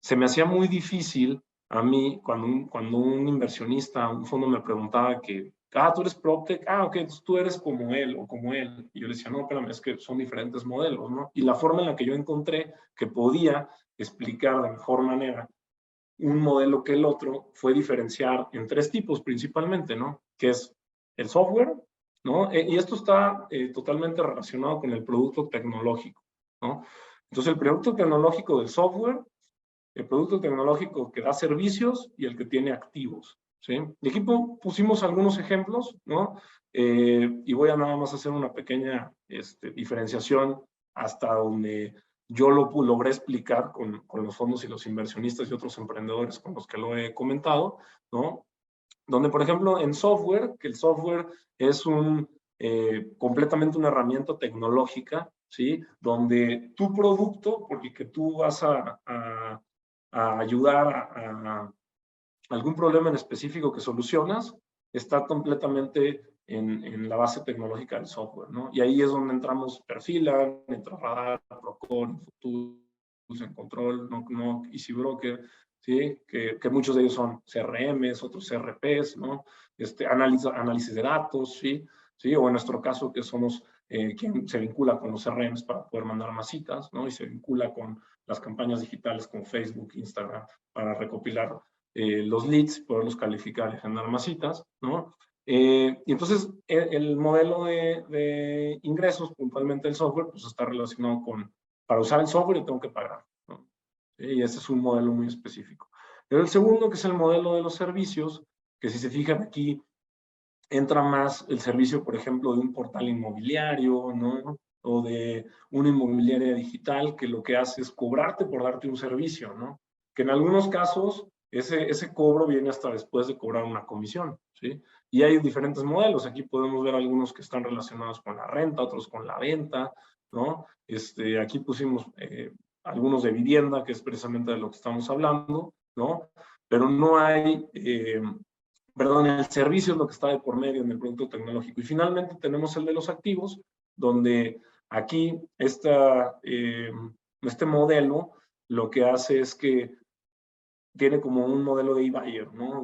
Se me hacía muy difícil a mí cuando un inversionista, un fondo me preguntaba que, tú eres PropTech, ok, entonces tú eres como él o como él. Y yo le decía, no, espérame, es que son diferentes modelos, ¿no? Y la forma en la que yo encontré que podía explicar de mejor manera un modelo que el otro fue diferenciar en 3 tipos principalmente, ¿no? Que es el software, ¿no? Y esto está totalmente relacionado con el producto tecnológico, ¿no? Entonces, el producto tecnológico del software, el producto tecnológico que da servicios y el que tiene activos, ¿sí? Y aquí pusimos algunos ejemplos, ¿no? Y voy a nada más hacer una pequeña diferenciación hasta donde yo lo logré explicar con los fondos y los inversionistas y otros emprendedores con los que lo he comentado, ¿no? Donde, por ejemplo, en software, que el software es completamente una herramienta tecnológica, ¿sí? Donde tu producto, porque que tú vas a ayudar a algún problema en específico que solucionas, está completamente en la base tecnológica del software, ¿no? Y ahí es donde entramos Perfilan, entra Radar, Procore, Infotus, En Control, Knock, Easy Broker, ¿sí? Que muchos de ellos son CRMs, otros CRPs, ¿no? Análisis de datos, ¿sí? ¿Sí? O en nuestro caso, que somos quien se vincula con los CRMs para poder mandar más citas, ¿no? Y se vincula con las campañas digitales como Facebook, Instagram, para recopilar los leads, poderlos calificar y generar más citas, ¿no? Y entonces el modelo de ingresos, puntualmente el software, pues está relacionado con, para usar el software tengo que pagar, ¿no? Y ese es un modelo muy específico. Pero el segundo, que es el modelo de los servicios, que si se fijan aquí, entra más el servicio, por ejemplo, de un portal inmobiliario, ¿no? O de una inmobiliaria digital, que lo que hace es cobrarte por darte un servicio, ¿no? Que en algunos casos ese cobro viene hasta después de cobrar una comisión, ¿sí? Y hay diferentes modelos. Aquí podemos ver algunos que están relacionados con la renta, otros con la venta, ¿no? Aquí pusimos algunos de vivienda, que es precisamente de lo que estamos hablando, ¿no? Pero no hay... perdón, el servicio es lo que está de por medio en el producto tecnológico. Y finalmente tenemos el de los activos, donde aquí este modelo lo que hace es que tiene como un modelo de e-buyer, ¿no?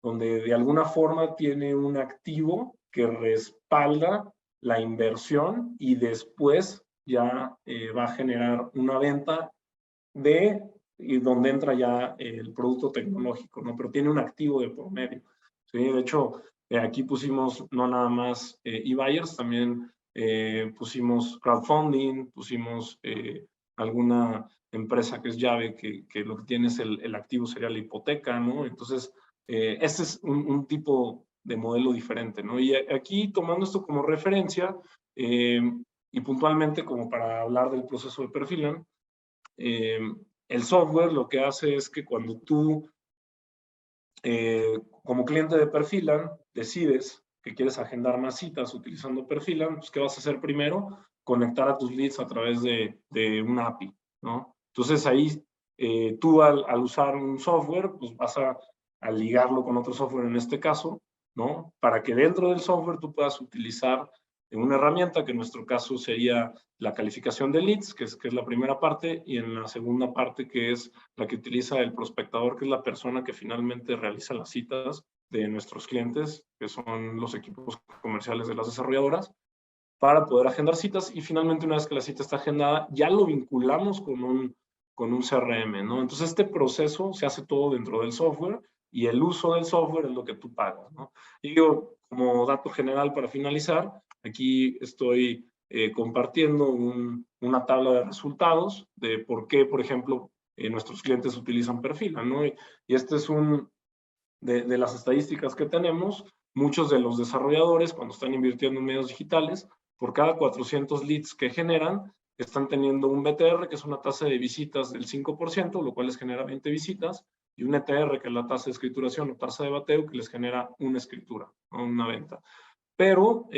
Donde de alguna forma tiene un activo que respalda la inversión y después ya va a generar una venta y donde entra ya el producto tecnológico, ¿no? Pero tiene un activo de por medio, ¿sí? De hecho, aquí pusimos no nada más e-buyers, también pusimos crowdfunding, pusimos alguna empresa que es llave, que lo que tiene es el activo sería la hipoteca, ¿no? Entonces, este es un tipo de modelo diferente, ¿no? Y aquí, tomando esto como referencia, y puntualmente como para hablar del proceso de Perfilan, el software lo que hace es que cuando tú, como cliente de Perfilan, decides que quieres agendar más citas utilizando Perfilan, pues ¿qué vas a hacer primero? Conectar a tus leads a través de una API, ¿no? Entonces ahí tú al usar un software, pues vas a ligarlo con otro software en este caso, ¿no? Para que dentro del software tú puedas utilizar una herramienta que en nuestro caso sería la calificación de leads, que es la primera parte, y en la segunda parte, que es la que utiliza el prospectador, que es la persona que finalmente realiza las citas de nuestros clientes, que son los equipos comerciales de las desarrolladoras, para poder agendar citas. Y finalmente, una vez que la cita está agendada, ya lo vinculamos con un CRM, ¿no? Entonces, este proceso se hace todo dentro del software y el uso del software es lo que tú pagas, ¿no? Y yo, como dato general para finalizar, aquí estoy compartiendo una tabla de resultados de por qué, por ejemplo, nuestros clientes utilizan Perfilan, ¿no? Y este es de las estadísticas que tenemos. Muchos de los desarrolladores, cuando están invirtiendo en medios digitales, por cada 400 leads que generan, están teniendo un BTR, que es una tasa de visitas del 5%, lo cual les genera 20 visitas, y un ETR, que es la tasa de escrituración o tasa de bateo, que les genera una escritura, ¿no? Una venta. Pero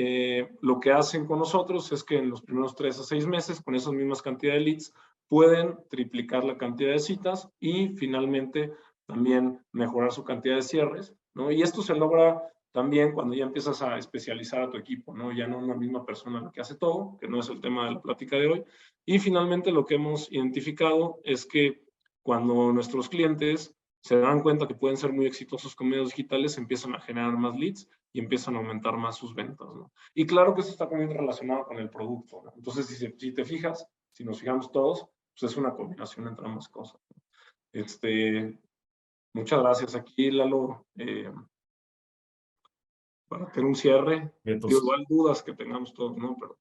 lo que hacen con nosotros es que en los primeros 3 a 6 meses, con esas mismas cantidades de leads, pueden triplicar la cantidad de citas y finalmente también mejorar su cantidad de cierres, ¿no? Y esto se logra también cuando ya empiezas a especializar a tu equipo, ¿no? Ya no una misma persona la que hace todo, que no es el tema de la plática de hoy. Y finalmente lo que hemos identificado es que cuando nuestros clientes se dan cuenta que pueden ser muy exitosos con medios digitales, empiezan a generar más leads y empiezan a aumentar más sus ventas, ¿no? Y claro que eso está muy relacionado con el producto, ¿no? Entonces, si te fijas, si nos fijamos todos, pues es una combinación entre ambas cosas, ¿no? Muchas gracias. Aquí, Lalo, para tener un cierre, Bien, digo, entonces, igual dudas que tengamos todos, ¿no? Pero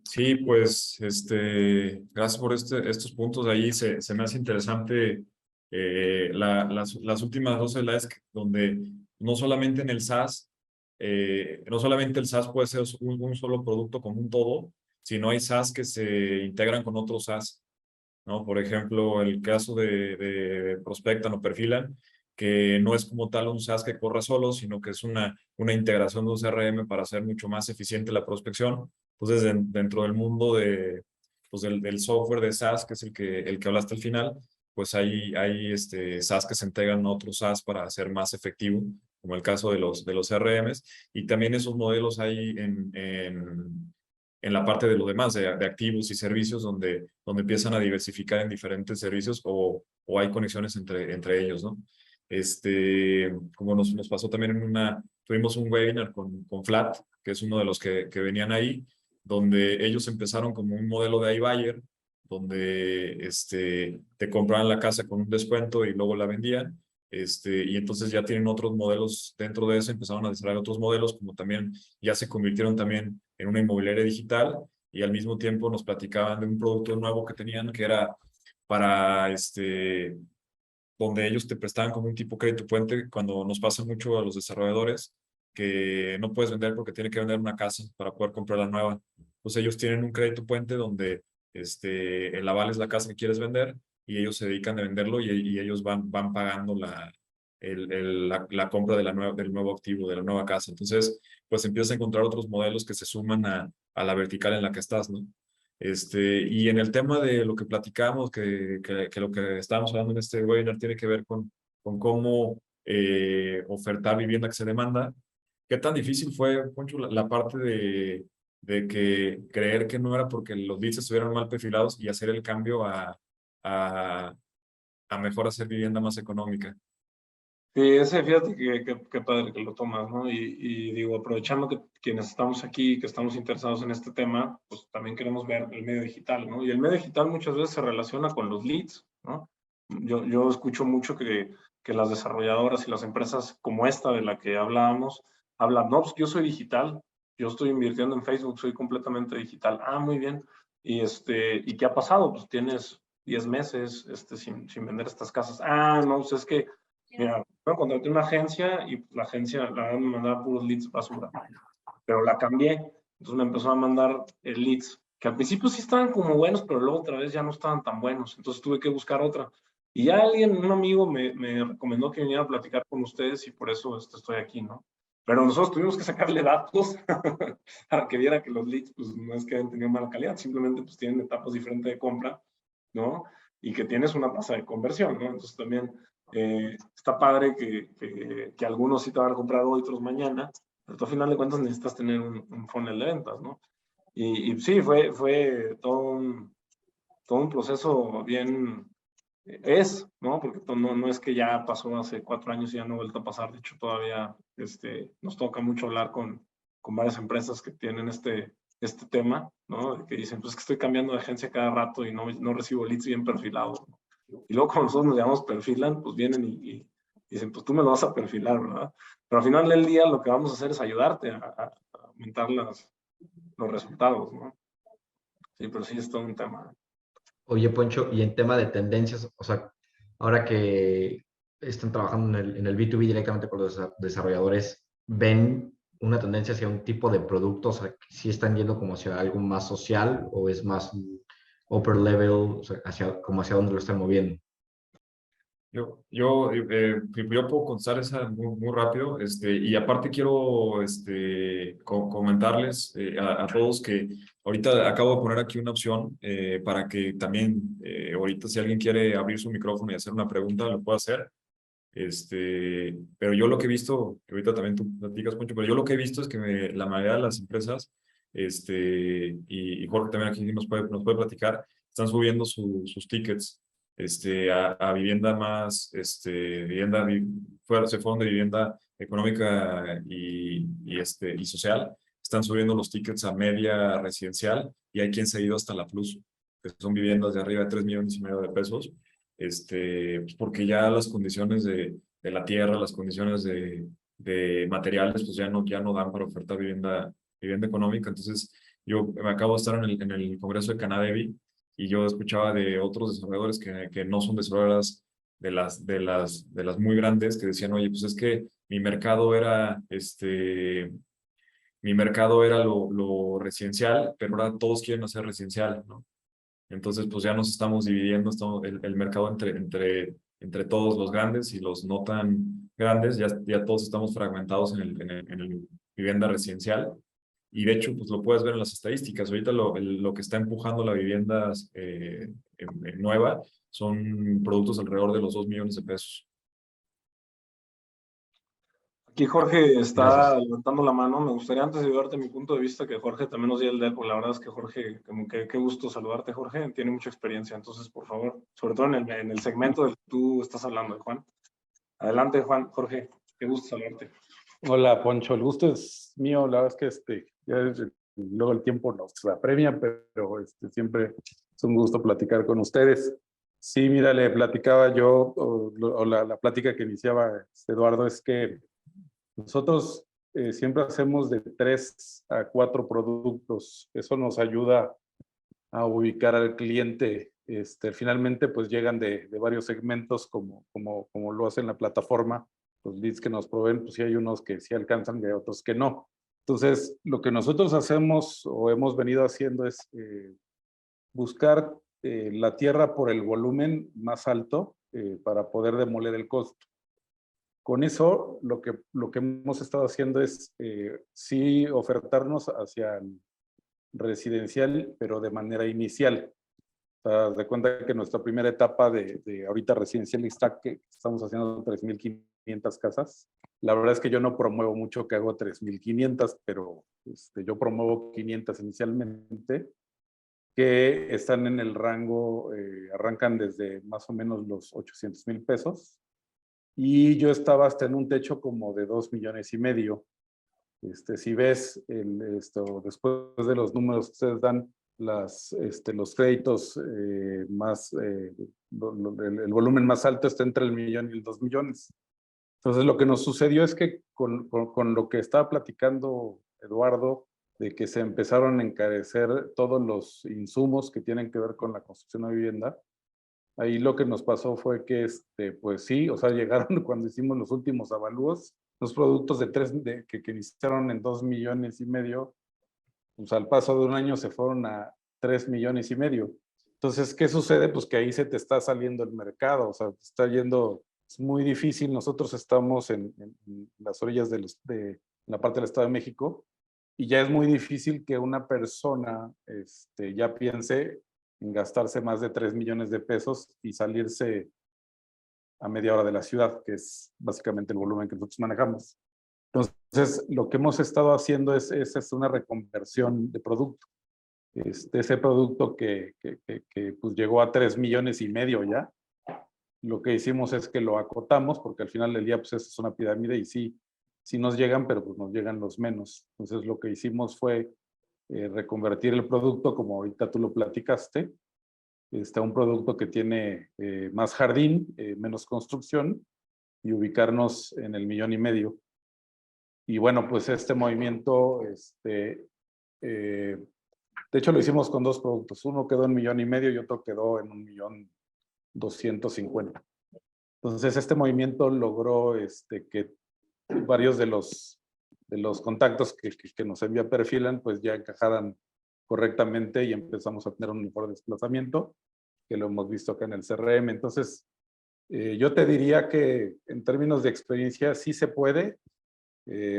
sí, pues, gracias por estos puntos. Ahí se me hace interesante las últimas dos slides donde no solamente en el SaaS, no solamente el SaaS puede ser un solo producto como un todo, sino hay SaaS que se integran con otros SaaS, ¿no? Por ejemplo, el caso de Prospectan o Perfilan, que no es como tal un SaaS que corra solo, sino que es una integración de un CRM para hacer mucho más eficiente la prospección. Entonces, dentro del mundo pues del software de SaaS, que es el que hablaste al final, pues hay SaaS que se integran a otros SaaS para hacer más efectivo, como el caso de los CRMs, y también esos modelos hay en la parte de lo demás, de activos y servicios, donde empiezan a diversificar en diferentes servicios o hay conexiones entre ellos, ¿no? Como nos pasó también tuvimos un webinar con Flat, que es uno de los que venían ahí, donde ellos empezaron como un modelo de iBuyer, donde te compraban la casa con un descuento y luego la vendían. Y entonces ya tienen otros modelos dentro de eso, empezaron a desarrollar otros modelos, como también ya se convirtieron también en una inmobiliaria digital, y al mismo tiempo nos platicaban de un producto nuevo que tenían que era para donde ellos te prestaban como un tipo crédito puente, cuando nos pasa mucho a los desarrolladores que no puedes vender porque tiene que vender una casa para poder comprar la nueva. Pues ellos tienen un crédito puente donde el aval es la casa que quieres vender y ellos se dedican a venderlo y ellos van pagando la compra del nuevo activo, de la nueva casa. Entonces, pues empiezas a encontrar otros modelos que se suman a la vertical en la que estás, ¿no? Y en el tema de lo que platicamos, que lo que estábamos hablando en este webinar tiene que ver con cómo ofertar vivienda que se demanda. ¿Qué tan difícil fue, Poncho, la parte de que creer que no era porque los leads estuvieran mal perfilados y hacer el cambio a, a mejor hacer vivienda más económica? sí, ese, fíjate que padre que lo tomas, ¿no? Y digo, aprovechando que quienes estamos aquí, que estamos interesados en este tema, pues también queremos ver el medio digital, ¿no? Y el medio digital muchas veces se relaciona con los leads, ¿no? Yo escucho mucho que las desarrolladoras y las empresas como esta de la que hablábamos, hablan, no, pues yo soy digital, yo estoy invirtiendo en Facebook, soy completamente digital. Ah, muy bien. ¿Y qué ha pasado? Pues tienes 10 meses sin vender estas casas. Ah, no, pues es que, mira, bueno, contraté una agencia y la agencia la verdad, me mandaba puros leads basura, pero la cambié. Entonces me empezó a mandar leads que al principio sí estaban como buenos, pero luego otra vez ya no estaban tan buenos. Entonces tuve que buscar otra. Y ya un amigo me recomendó que viniera a platicar con ustedes y por eso estoy aquí, ¿no? Pero nosotros tuvimos que sacarle datos para que viera que los leads, pues no es que hayan tenido mala calidad, simplemente pues tienen etapas diferentes de compra, ¿no? Y que tienes una tasa de conversión, ¿no? Entonces también está padre que algunos sí te van a comprar hoy, otros mañana, pero tú, al final de cuentas necesitas tener un funnel de ventas, ¿no? Y sí, fue todo un proceso bien, ¿no? Porque no es que ya pasó hace 4 años y ya no ha vuelto a pasar, de hecho todavía nos toca mucho hablar con varias empresas que tienen este tema, ¿no? Que dicen, pues es que estoy cambiando de agencia cada rato y no recibo leads bien perfilados, ¿no? Y luego cuando nosotros nos llamamos perfilan, pues vienen y dicen, pues tú me lo vas a perfilar, ¿verdad? Pero al final del día lo que vamos a hacer es ayudarte a aumentar los resultados, ¿no? Sí, pero sí es todo un tema. Oye, Poncho, y en tema de tendencias, o sea, ahora que están trabajando en el B2B directamente con los desarrolladores, ¿ven una tendencia hacia un tipo de producto? O sea, ¿si están yendo como hacia algo más social o es más upper level, o sea, como hacia dónde lo están moviendo? Yo puedo contestar esa muy rápido, y aparte quiero comentarles a todos que ahorita acabo de poner aquí una opción para que también ahorita si alguien quiere abrir su micrófono y hacer una pregunta, lo pueda hacer. Pero yo lo que he visto, que ahorita también tú platicas, Poncho, pero yo lo que he visto es que la mayoría de las empresas, y Jorge también aquí nos puede platicar, están subiendo sus tickets a vivienda más, se fueron de vivienda económica y social, están subiendo los tickets a media residencial y hay quien se ha ido hasta la Plus, que son viviendas de arriba de 3,5 millones de pesos. pues porque ya las condiciones de la tierra, las condiciones de materiales, pues ya no dan para ofertar vivienda económica. Entonces, yo me acabo de estar en el Congreso de Canadevi y yo escuchaba de otros desarrolladores que no son desarrolladoras de las muy grandes que decían, oye, pues es que mi mercado era lo residencial, pero ahora todos quieren hacer residencial, ¿no? Entonces, pues ya nos estamos dividiendo el mercado entre todos los grandes y los no tan grandes, ya todos estamos fragmentados en el vivienda residencial. Y de hecho, pues lo puedes ver en las estadísticas. Ahorita lo que está empujando la vivienda nueva son productos alrededor de los 2 millones de pesos. Aquí Jorge está Gracias. levantando la mano. Me gustaría antes de darte mi punto de vista que Jorge también nos diera el de él, porque la verdad es que Jorge, como que qué gusto saludarte, Jorge, tiene mucha experiencia. Entonces, por favor, sobre todo en el segmento del que tú estás hablando, Juan. Adelante, Juan, Jorge, qué gusto saludarte. Hola, Poncho, el gusto es mío. La verdad es que luego el tiempo nos apremia, pero siempre es un gusto platicar con ustedes. Sí, mira, le platicaba yo, o la plática que iniciaba Eduardo, es que nosotros siempre hacemos de 3 a 4 productos. Eso nos ayuda a ubicar al cliente. Finalmente, pues llegan de varios segmentos, como lo hace en la plataforma. Los leads que nos proveen, pues sí hay unos que sí alcanzan y hay otros que no. Entonces, lo que nosotros hacemos o hemos venido haciendo es buscar la tierra por el volumen más alto para poder demoler el costo. Con eso, lo que hemos estado haciendo es sí ofertarnos hacia el residencial, pero de manera inicial. O sea, de cuenta que nuestra primera etapa de ahorita residencial está que estamos haciendo 3,500 casas. La verdad es que yo no promuevo mucho que hago 3,500, pero yo promuevo 500 inicialmente, que están en el rango, arrancan desde más o menos los 800,000 pesos. Y yo estaba hasta en un techo como de 2,5 millones. Si ves después de los números que ustedes dan, los créditos más, el volumen más alto está entre el 1,000,000 y el 2,000,000. Entonces, lo que nos sucedió es que con lo que estaba platicando Eduardo, de que se empezaron a encarecer todos los insumos que tienen que ver con la construcción de vivienda, ahí lo que nos pasó fue que, pues sí, o sea, llegaron cuando hicimos los últimos avalúos, los productos que iniciaron en 2,5 millones, pues al paso de un año se fueron a 3,5 millones. Entonces, ¿qué sucede? Pues que ahí se te está saliendo el mercado, o sea, te está yendo, es muy difícil. Nosotros estamos en las orillas de la parte del Estado de México y ya es muy difícil que una persona ya piense en gastarse más de 3 millones de pesos y salirse a media hora de la ciudad, que es básicamente el volumen que nosotros manejamos. Entonces, lo que hemos estado haciendo es una reconversión de producto. Ese producto que pues llegó a 3,5 millones ya, lo que hicimos es que lo acotamos, porque al final del día pues es una pirámide y sí nos llegan, pero pues nos llegan los menos. Entonces, lo que hicimos fue reconvertir el producto, como ahorita tú lo platicaste, a un producto que tiene más jardín, menos construcción, y ubicarnos en el 1,5 millones. Y bueno, pues este movimiento, de hecho lo hicimos con 2 productos. Uno quedó en 1,5 millones y otro quedó en 1,250,000. Entonces este movimiento logró que varios de los contactos que nos envía Perfilan pues ya encajaran correctamente y empezamos a tener un mejor desplazamiento, que lo hemos visto acá en el CRM. Entonces, yo te diría que en términos de experiencia sí se puede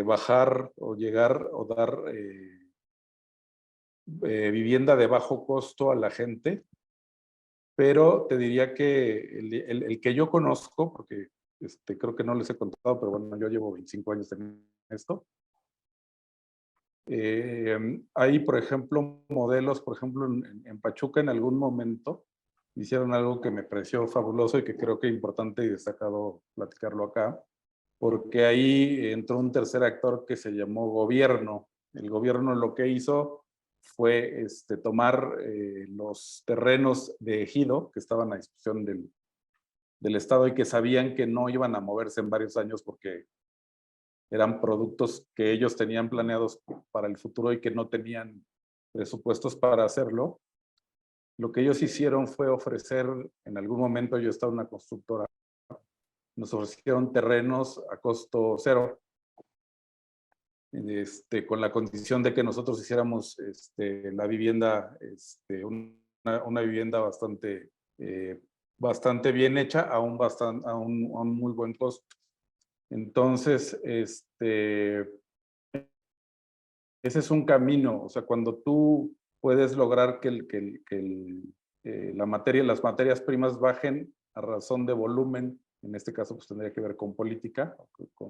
bajar o llegar o dar vivienda de bajo costo a la gente, pero te diría que el que yo conozco, porque creo que no les he contado, pero bueno, yo llevo 25 años en esto. Hay, por ejemplo, modelos, por ejemplo, en Pachuca en algún momento hicieron algo que me pareció fabuloso y que creo que es importante y destacado platicarlo acá, porque ahí entró un tercer actor que se llamó gobierno. El gobierno lo que hizo fue tomar los terrenos de ejido que estaban a disposición del Estado y que sabían que no iban a moverse en varios años porque eran productos que ellos tenían planeados para el futuro y que no tenían presupuestos para hacerlo. Lo que ellos hicieron fue ofrecer, en algún momento yo estaba en una constructora, nos ofrecieron terrenos a costo cero, con la condición de que nosotros hiciéramos la vivienda, una vivienda bastante bien hecha a un muy buen costo. Entonces, ese es un camino. O sea, cuando tú puedes lograr que las materias primas bajen a razón de volumen, en este caso pues tendría que ver con política,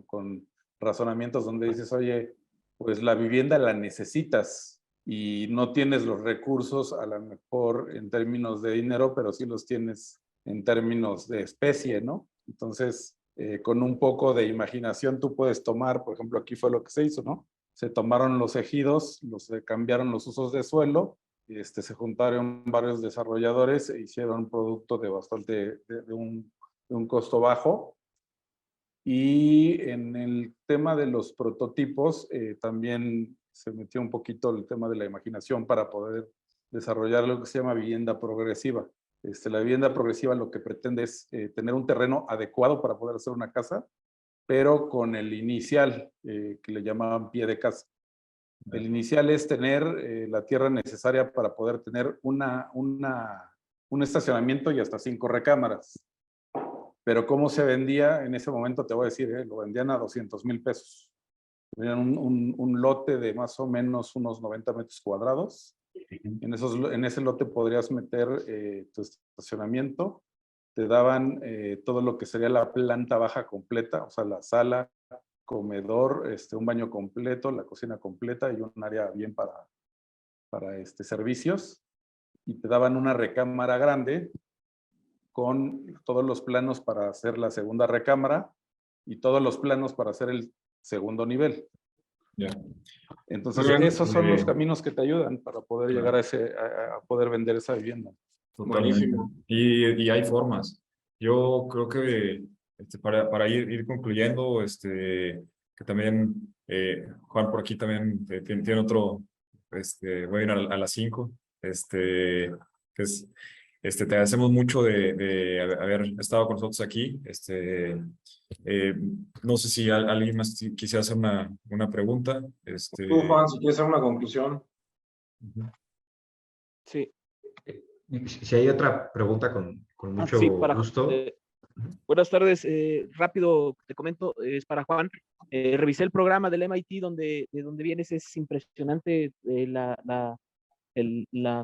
con razonamientos donde dices, oye, pues la vivienda la necesitas y no tienes los recursos a lo mejor en términos de dinero, pero sí los tienes en términos de especie, ¿no? Entonces, con un poco de imaginación tú puedes tomar, por ejemplo, aquí fue lo que se hizo, ¿no? Se tomaron los ejidos, cambiaron los usos de suelo, se juntaron varios desarrolladores e hicieron un producto de un costo bajo. Y en el tema de los prototipos, también se metió un poquito el tema de la imaginación para poder desarrollar lo que se llama vivienda progresiva. La vivienda progresiva lo que pretende es tener un terreno adecuado para poder hacer una casa, pero con el inicial, que le llamaban pie de casa. El inicial es tener la tierra necesaria para poder tener un estacionamiento y hasta 5 recámaras. Pero cómo se vendía en ese momento, te voy a decir, lo vendían a 200,000 pesos. Tenían un lote de más o menos unos 90 metros cuadrados. En ese lote podrías meter tu estacionamiento. Te daban todo lo que sería la planta baja completa, o sea, la sala, comedor, un baño completo, la cocina completa y un área bien para servicios. Y te daban una recámara grande con todos los planos para hacer la segunda recámara y todos los planos para hacer el segundo nivel. Ya. Entonces, Muy bien, esos son los caminos que te ayudan para poder llegar a poder vender esa vivienda. Totalmente. Buenísimo. Y hay formas. Yo creo que para ir concluyendo, que también Juan por aquí también tiene otro webinar a las 5. Que es, te agradecemos mucho de haber estado con nosotros aquí. No sé si alguien más quisiera hacer una pregunta. Tú, Juan, si quieres hacer una conclusión. Sí. Si hay otra pregunta, con mucho Sí, gusto. buenas tardes. Rápido te comento, es para Juan. Revisé el programa del MIT de donde vienes. Es impresionante la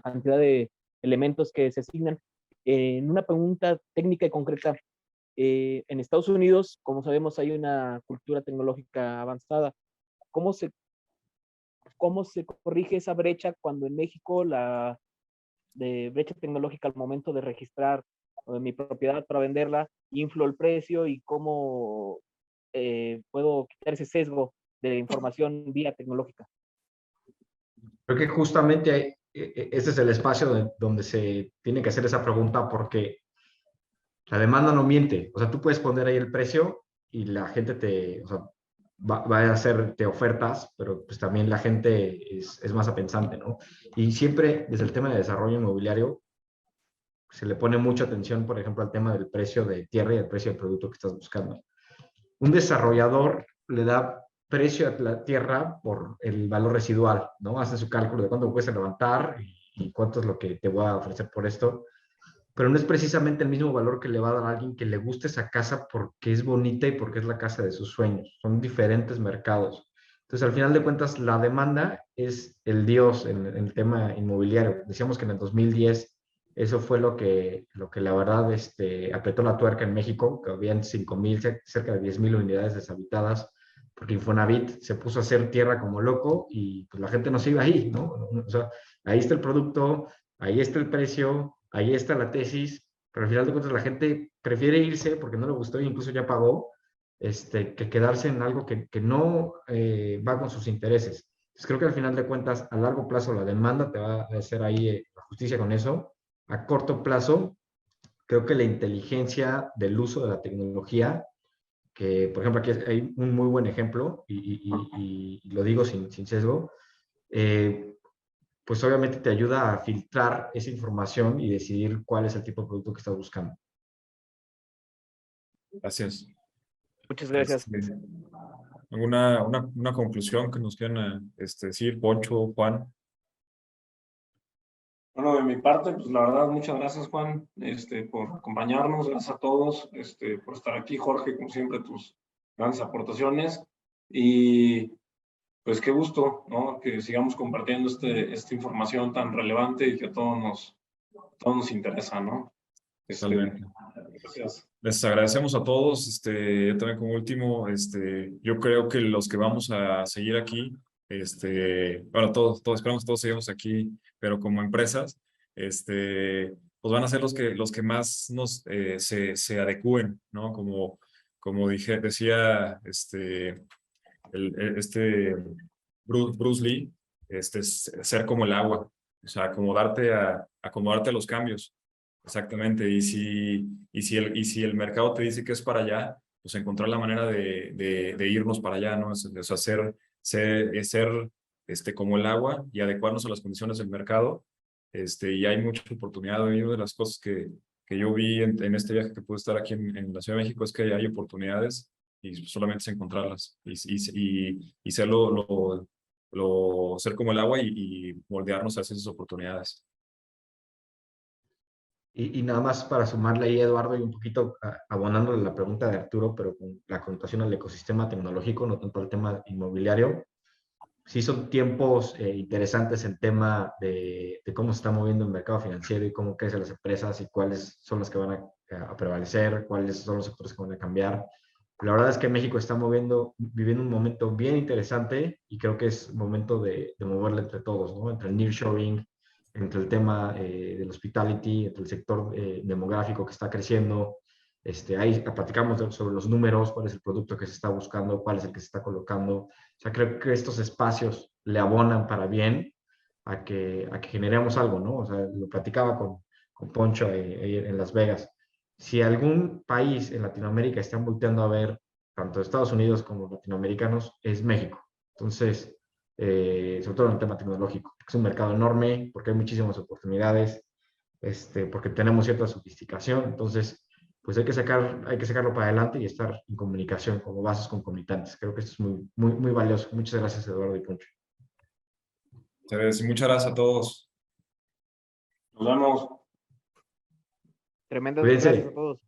cantidad de elementos que se asignan. En una pregunta técnica y concreta, en Estados Unidos, como sabemos, hay una cultura tecnológica avanzada. ¿Cómo se corrige esa brecha cuando en México de brecha tecnológica al momento de registrar mi propiedad para venderla, inflo el precio y cómo puedo quitar ese sesgo de información vía tecnológica? Creo que justamente ese es el espacio donde se tiene que hacer esa pregunta, porque la demanda no miente. O sea, tú puedes poner ahí el precio y la gente va a hacerte ofertas, pero pues también la gente es más apensante, ¿no? Y siempre desde el tema de desarrollo inmobiliario se le pone mucha atención, por ejemplo, al tema del precio de tierra y el precio del producto que estás buscando. Un desarrollador le da precio a la tierra por el valor residual, ¿no? Hace su cálculo de cuánto puedes levantar y cuánto es lo que te voy a ofrecer por esto, pero no es precisamente el mismo valor que le va a dar a alguien que le guste esa casa porque es bonita y porque es la casa de sus sueños. Son diferentes mercados. Entonces, al final de cuentas, la demanda es el dios en el tema inmobiliario. Decíamos que en el 2010 eso fue lo que la verdad apretó la tuerca en México, que habían 5,000, cerca de 10,000 unidades deshabitadas, porque Infonavit se puso a hacer tierra como loco y pues la gente no se iba ahí, ¿no? O sea, ahí está el producto, ahí está el precio, ahí está la tesis, pero al final de cuentas la gente prefiere irse porque no le gustó e incluso ya pagó, que quedarse en algo que no va con sus intereses. Entonces creo que al final de cuentas, a largo plazo la demanda te va a hacer ahí la justicia con eso. A corto plazo, creo que la inteligencia del uso de la tecnología, que por ejemplo aquí hay un muy buen ejemplo y lo digo sin sesgo, pues obviamente te ayuda a filtrar esa información y decidir cuál es el tipo de producto que estás buscando. Gracias. Muchas gracias. ¿Una conclusión que nos quieran decir, Poncho, Juan? Bueno, de mi parte, pues la verdad, muchas gracias, Juan, por acompañarnos, gracias a todos, por estar aquí, Jorge, como siempre, tus grandes aportaciones, y pues qué gusto, ¿no? Que sigamos compartiendo esta información tan relevante y que a todos nos interesa, ¿no? Totalmente. Gracias. Les agradecemos a todos. Yo también como último, yo creo que los que vamos a seguir aquí, bueno, todos esperamos que todos sigamos aquí, pero como empresas, pues van a ser los que más se adecúen, ¿no? Como decía, Bruce Lee, ser como el agua, o sea, acomodarte a los cambios. Exactamente, y si el mercado te dice que es para allá, pues encontrar la manera de irnos para allá, ¿no? O sea, ser como el agua y adecuarnos a las condiciones del mercado. Y hay mucha oportunidad. Y una de las cosas que yo vi en este viaje que pude estar aquí en la Ciudad de México es que hay oportunidades y solamente es encontrarlas y ser ser como el agua y moldearnos hacia esas oportunidades. Y nada más para sumarle ahí, Eduardo, y un poquito abonándole la pregunta de Arturo, pero con la connotación al ecosistema tecnológico, no tanto al tema inmobiliario. Sí son tiempos interesantes en tema de cómo se está moviendo el mercado financiero y cómo crecen las empresas y cuáles son las que van a prevalecer, cuáles son los sectores que van a cambiar. La verdad es que México está viviendo un momento bien interesante y creo que es momento de moverle entre todos, ¿no? Entre el nearshoring, entre el tema del hospitality, entre el sector demográfico que está creciendo. Ahí platicamos sobre los números, cuál es el producto que se está buscando, cuál es el que se está colocando. O sea, creo que estos espacios le abonan para bien a que generemos algo, ¿no? O sea, lo platicaba con Poncho en Las Vegas. Si algún país en Latinoamérica están volteando a ver, tanto Estados Unidos como latinoamericanos, es México. Entonces, sobre todo en el tema tecnológico, es un mercado enorme, porque hay muchísimas oportunidades, porque tenemos cierta sofisticación. Entonces, pues hay que sacarlo para adelante y estar en comunicación como vasos concomitantes. Creo que esto es muy valioso. Muchas gracias, Eduardo y Poncho. Muchas gracias a todos. Nos vemos. Tremendas Cuídense. gracias a todos.